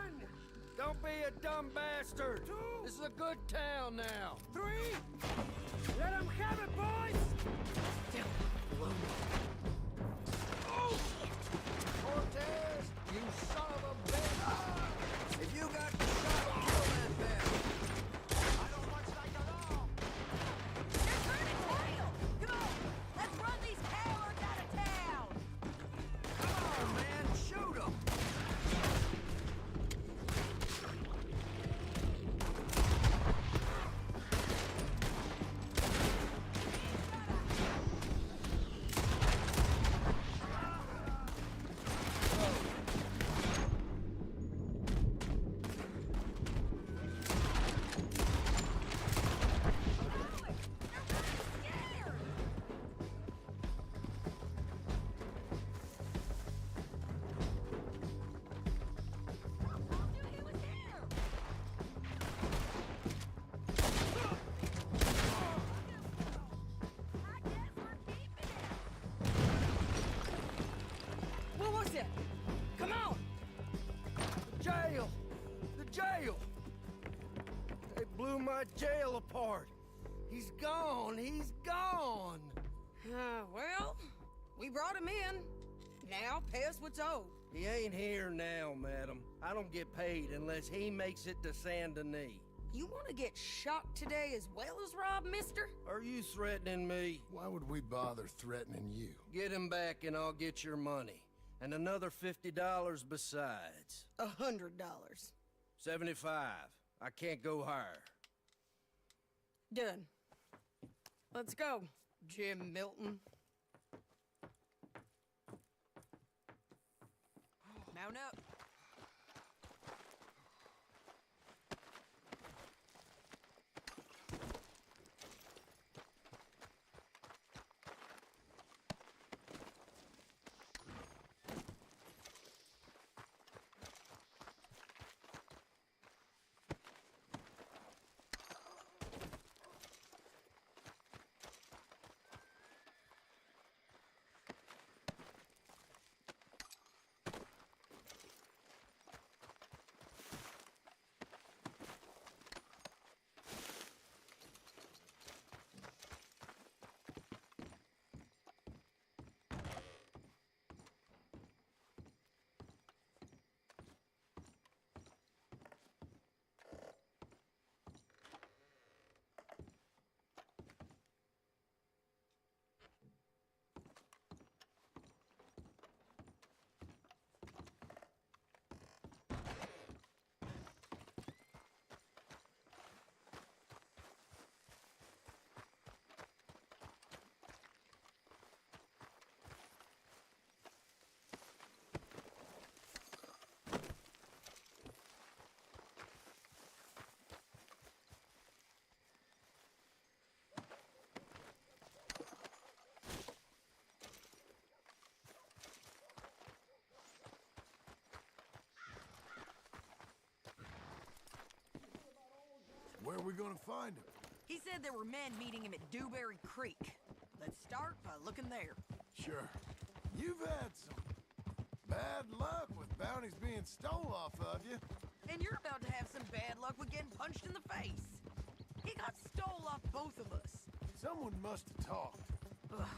Don't be a dumb bastard! 2. This is a good town now. 3. Let them have it, boys! Oh! Cortez, you son of a bitch! If you got the shot, kill that man! Come on, let's run these cowards out of town! Come on, man, shoot them! Come on! The jail! The jail! They blew my jail apart. He's gone. He's gone. Well, we brought him in. Now pay us what's owed. He ain't here now, madam. I don't get paid unless he makes it to Saint Denis. You want to get shot today as well as Rob, mister? Are you threatening me? Why would we bother threatening you? Get him back and I'll get your money. And another $50 besides. $100. 75. I can't go higher. Done. Let's go, Jim Milton. Mount up. Where are we gonna find him? He said there were men meeting him at Dewberry Creek. Let's start by looking there. Sure. You've had some bad luck with bounties being stole off of you. And you're about to have some bad luck with getting punched in the face. He got stole off both of us. Someone must have talked.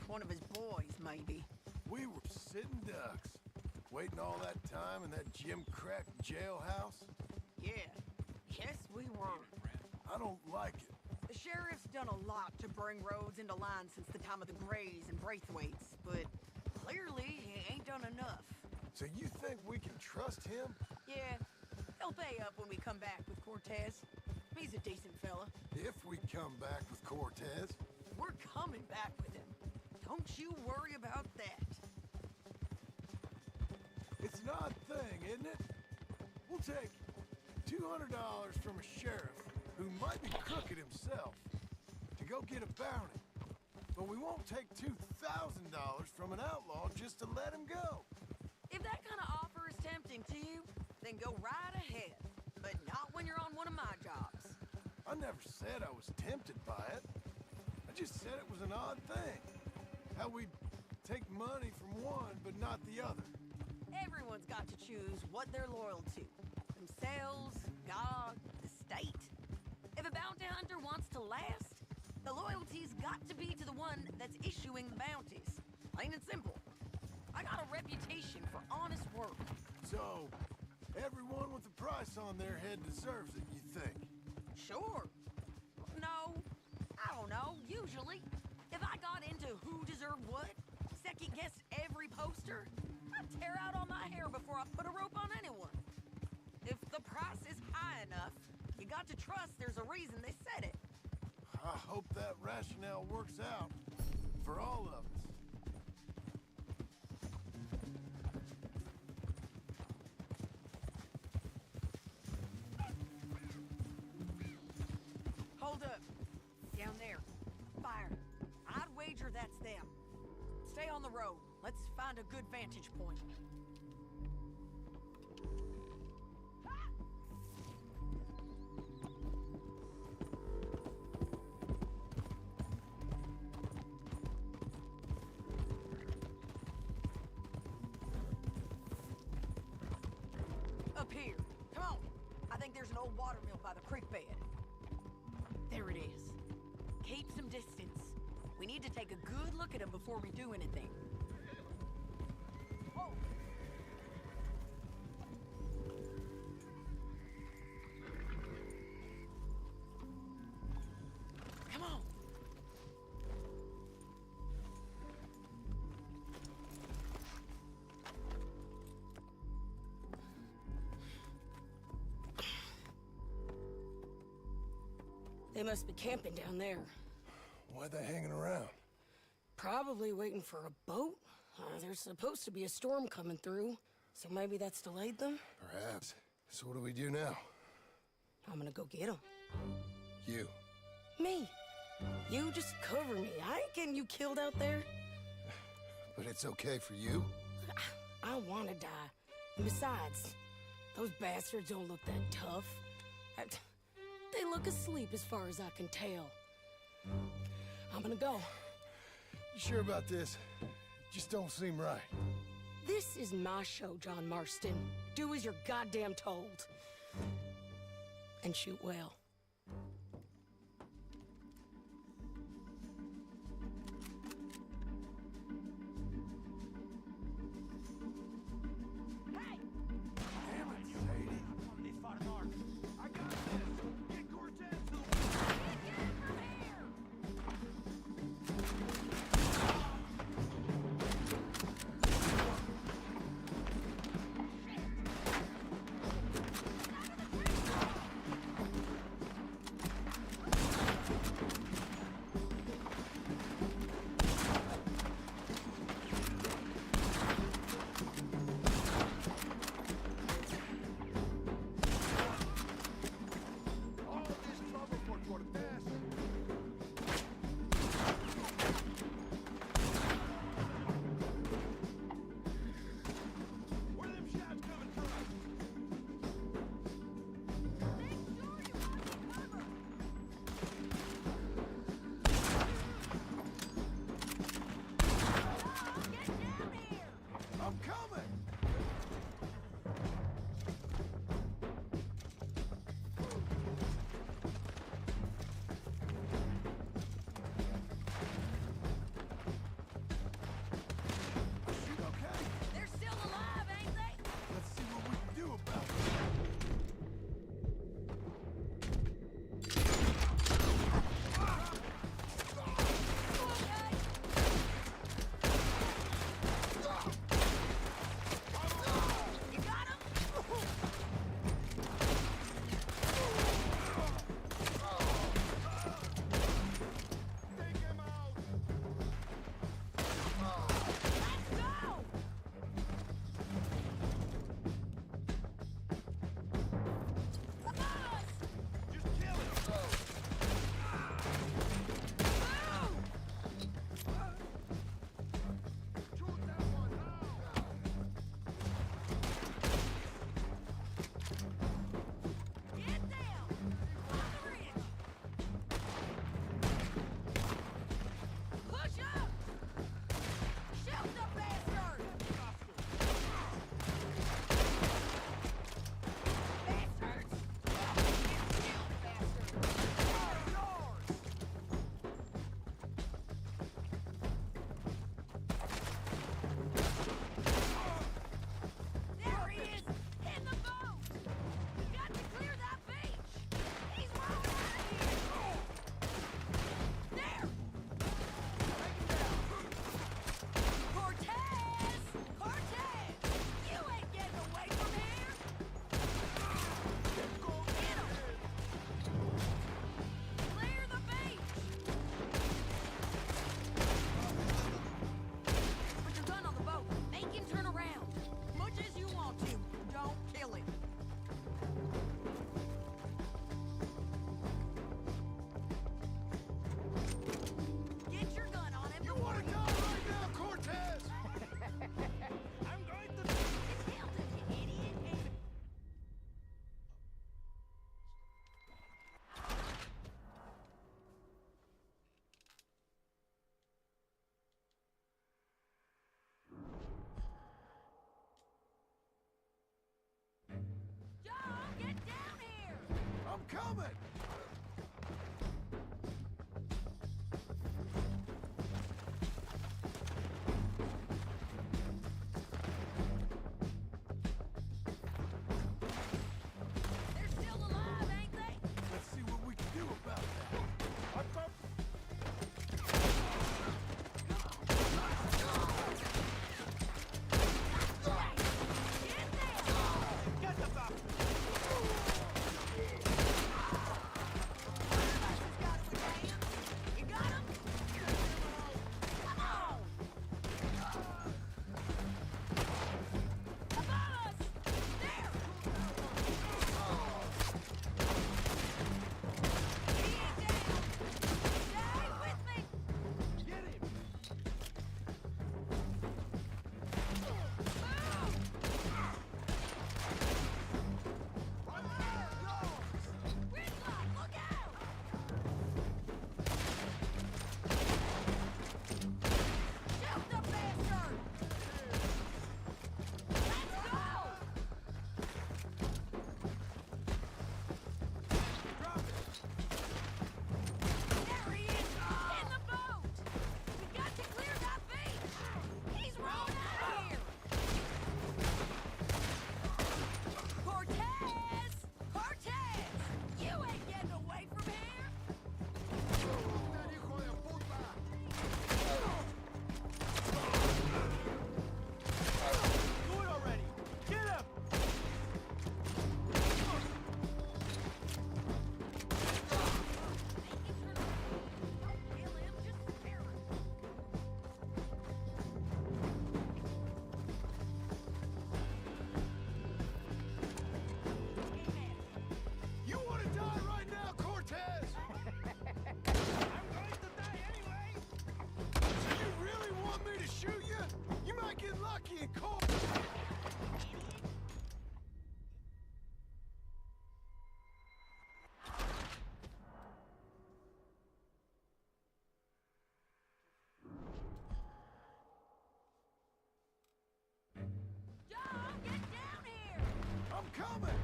One of his boys, maybe. We were sitting ducks, waiting all that time in that Jim Crack jailhouse. Yeah. Yes, we were. I don't like it. The sheriff's done a lot to bring roads into line since the time of the Grays and Braithwaites, but clearly he ain't done enough. So you think we can trust him? Yeah, he'll pay up when we come back with Cortez. He's a decent fella. If we come back with Cortez. We're coming back with him. Don't you worry about that. It's an odd thing, isn't it? We'll take $200 from a sheriff who might be crooked himself to go get a bounty. But we won't take $2,000 from an outlaw just to let him go. If that kind of offer is tempting to you, then go right ahead. But not when you're on one of my jobs. I never said I was tempted by it. I just said it was an odd thing. How we take money from one but not the other. Everyone's got to choose what they're loyal to. Themselves, God, the state. If a bounty hunter wants to last, the loyalty's got to be to the one that's issuing the bounties. Plain and simple. I got a reputation for honest work. So, everyone with a price on their head deserves it, you think? Sure. No, I don't know, usually. If I got into who deserved what, second-guessed every poster, I'd tear out all my hair before I put a rope on anyone. If the price is high enough, you got to trust there's a reason they said it. I hope that rationale works out for all of us. Hold up. Down there. Fire. I'd wager that's them. Stay on the road. Let's find a good vantage point. Up here. Come on. I think there's an old water mill by the creek bed. There it is. Keep some distance. We need to take a good look at him before we do anything. Whoa. Come on. They must be camping down there. Why are they hanging around? Probably waiting for a boat. There's supposed to be a storm coming through, so maybe that's delayed them? Perhaps. So what do we do now? I'm gonna go get them. You. Me. You just cover me. I ain't getting you killed out there. But it's okay for you? I wanna die. And besides, those bastards don't look that tough. They look asleep as far as I can tell. I'm gonna go. You sure about this? Just don't seem right. This is my show, John Marston. Do as you're goddamn told. And shoot well. coming! They're still alive, ain't they? Let's see what we can do about that. Get the doctor! You got him? Come on! Above us! There! He ain't down! Stay with me! Get him! Gridlock, look out! Shoot the bastard! Let's go! There he is! In the boat! We got to clear that beach! He's rolling out of here! Cortez! Cortez! You ain't getting away from here! Do it already! Get him! Kill him, just spare him. You want to die right now, Cortez? I'm going to die anyway! So you really want me to shoot you? You might get lucky and caught. John, get down here! I'm coming!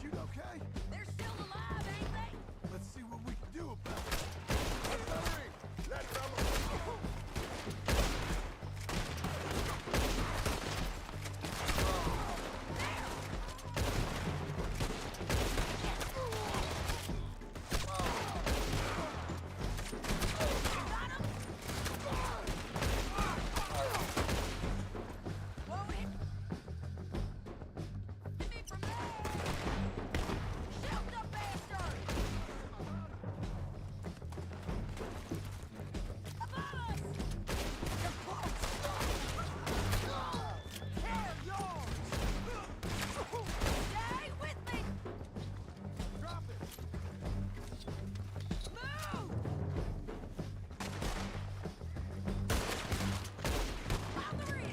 Shoot okay? They're still alive, ain't they? Let's see what we can do about it. Won't it? Get me from there! Shoot the bastard! Above us! You're close! They're yours! Stay with me! Drop it! Move! Lather it!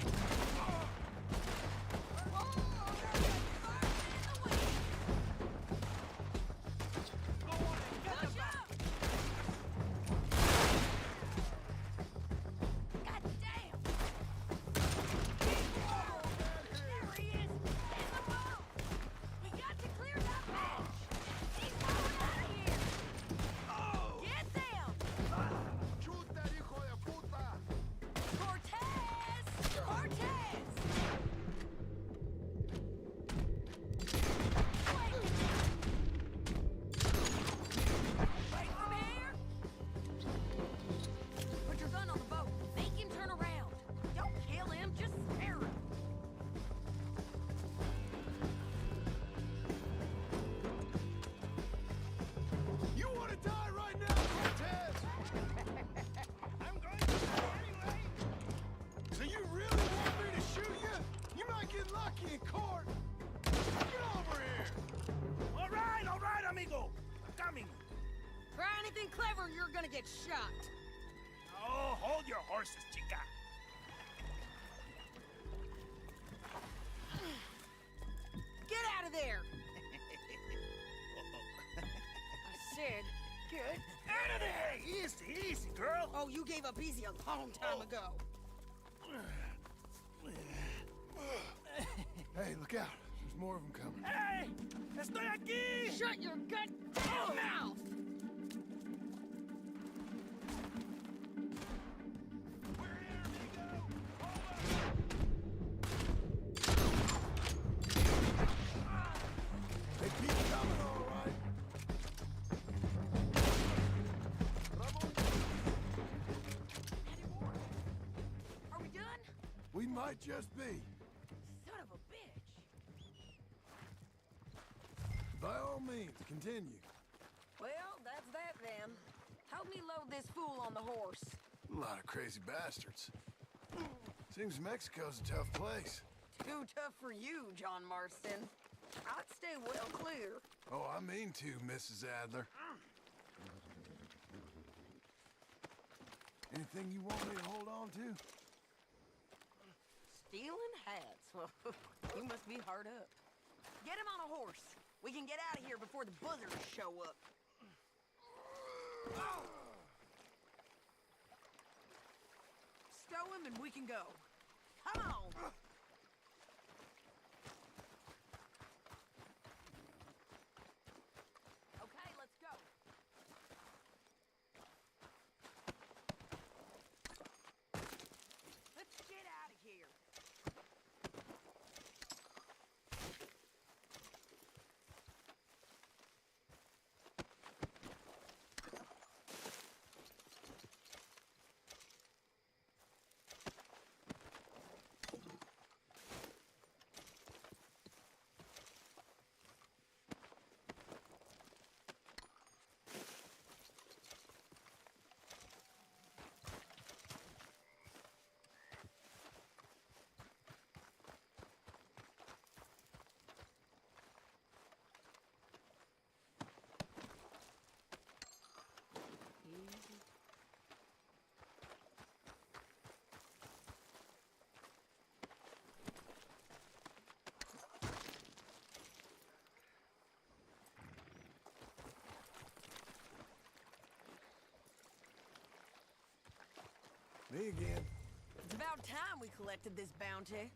Push up! God damn! There he is! In the boat! We got to clear that beach! He's rolling out of here! Get them! Chuta, hijo de puta! Cortez! Cortez! Away from here! Put your gun on the boat. Make him turn around. Don't kill him, just spare him. You want to die right now, Cortez? I'm going to die anyway! So you really want me to shoot you? You might get lucky in court. Get over here! All right, amigo! I'm coming! Try anything clever, you're gonna get shot. Oh, hold your horses, chica! Get out of there! I said, get out out of there! Easy, easy, girl. Oh, you gave up easy a long time ago. Hey, look out. There's more of them coming. Hey! Estoy aquí! Shut your goddamn mouth! They keep coming, all right. Are we done? We might just be. Son of a bitch. By all means, continue. Well, that's that then. Help me load this fool on the horse. A lot of crazy bastards. Seems Mexico's a tough place. Too tough for you, John Marston. I'd stay well clear. Oh, I mean to, Mrs. Adler. Anything you want me to hold on to? Stealing hats? Well, you must be hard up. Get him on a horse. We can get out of here before the buzzers show up. Stow him and we can go. Come on! Okay, let's go. Let's get out of here. Me again. It's about time we collected this bounty.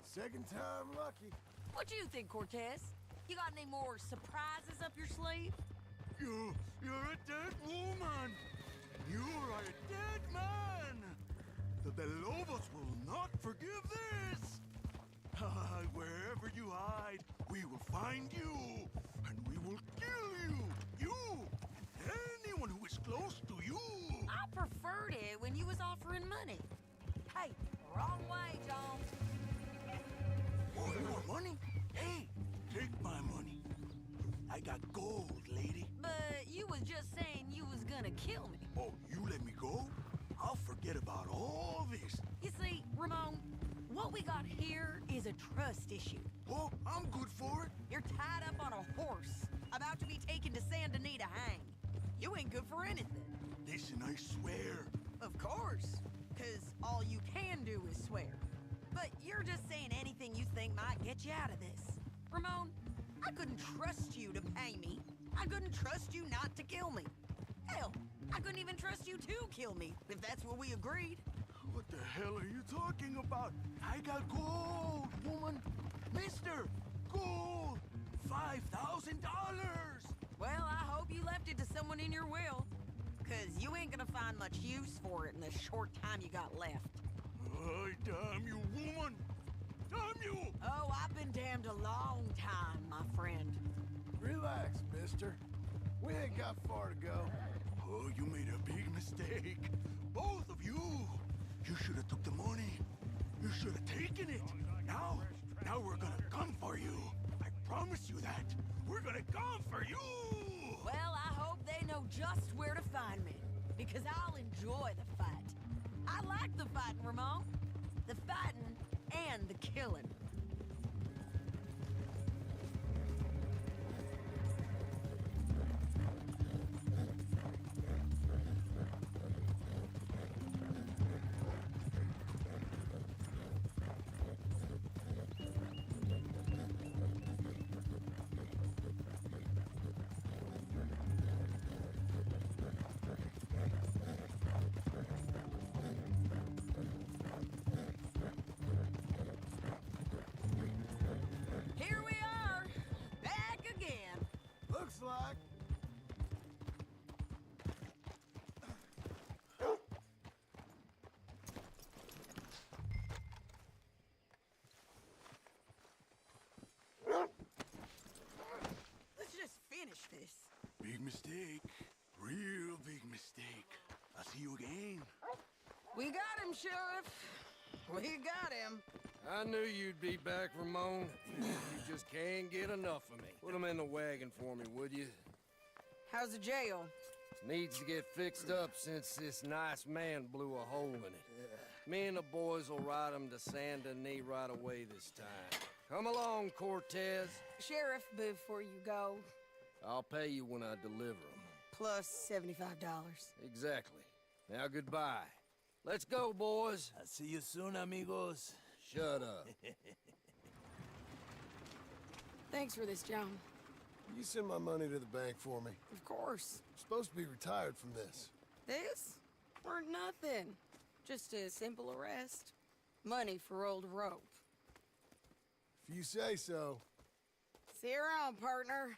Second time lucky. What do you think, Cortez? You got any more surprises up your sleeve? You're a dead woman. You're a dead man. The Lobos will not forgive this. Wherever you hide, we will find you, and we will kill you. You and anyone who is close to you. I preferred it when you was offering money. Hey, wrong way, John. Oh, you want money? Hey, take my money. I got gold, lady. But you was just saying you was gonna kill me. Oh, you let me go? I'll forget about all this. You see, Ramon, what we got here is a trust issue. Oh, I'm good for it. You're tied up on a horse, about to be taken to Saint Denis to hang. You ain't good for anything. Listen, I swear. Of course, because all you can do is swear. But you're just saying anything you think might get you out of this. Ramon, I couldn't trust you to pay me. I couldn't trust you not to kill me. Hell, I couldn't even trust you to kill me, if that's what we agreed. What the hell are you talking about? I got gold, woman. Mister, gold. $5,000. Well, I hope you left it to someone in your will. Because you ain't gonna find much use for it in the short time you got left. Oh, damn you, woman. Damn you. Oh, I've been damned a long time, my friend. Relax, mister. We ain't got far to go. Oh, you made a big mistake. Both of you. You should have took the money. You should have taken it. Now we're gonna come for you. I promise you that. We're gonna come for you. Well, I hope they know just where to find me. Because I'll enjoy the fight. I like the fighting, Ramon. The fighting and the killing. back. Let's just finish this. Big mistake. Real big mistake. I'll see you again. We got him, Sheriff. We got him. I knew you'd be back, Ramon. You just can't get enough of me. Put him in the wagon for me, would you? How's the jail? Needs to get fixed up since this nice man blew a hole in it. Me and the boys will ride him to Saint Denis right away this time. Come along, Cortez. Sheriff, before you go, I'll pay you when I deliver him. plus $75. Exactly. Now goodbye. Let's go, boys. I'll see you soon, amigos. Shut up. Thanks for this, John. You send my money to the bank for me. Of course. I'm supposed to be retired from this. This? Weren't nothing. Just a simple arrest. Money for old rope. If you say so. See you around, partner.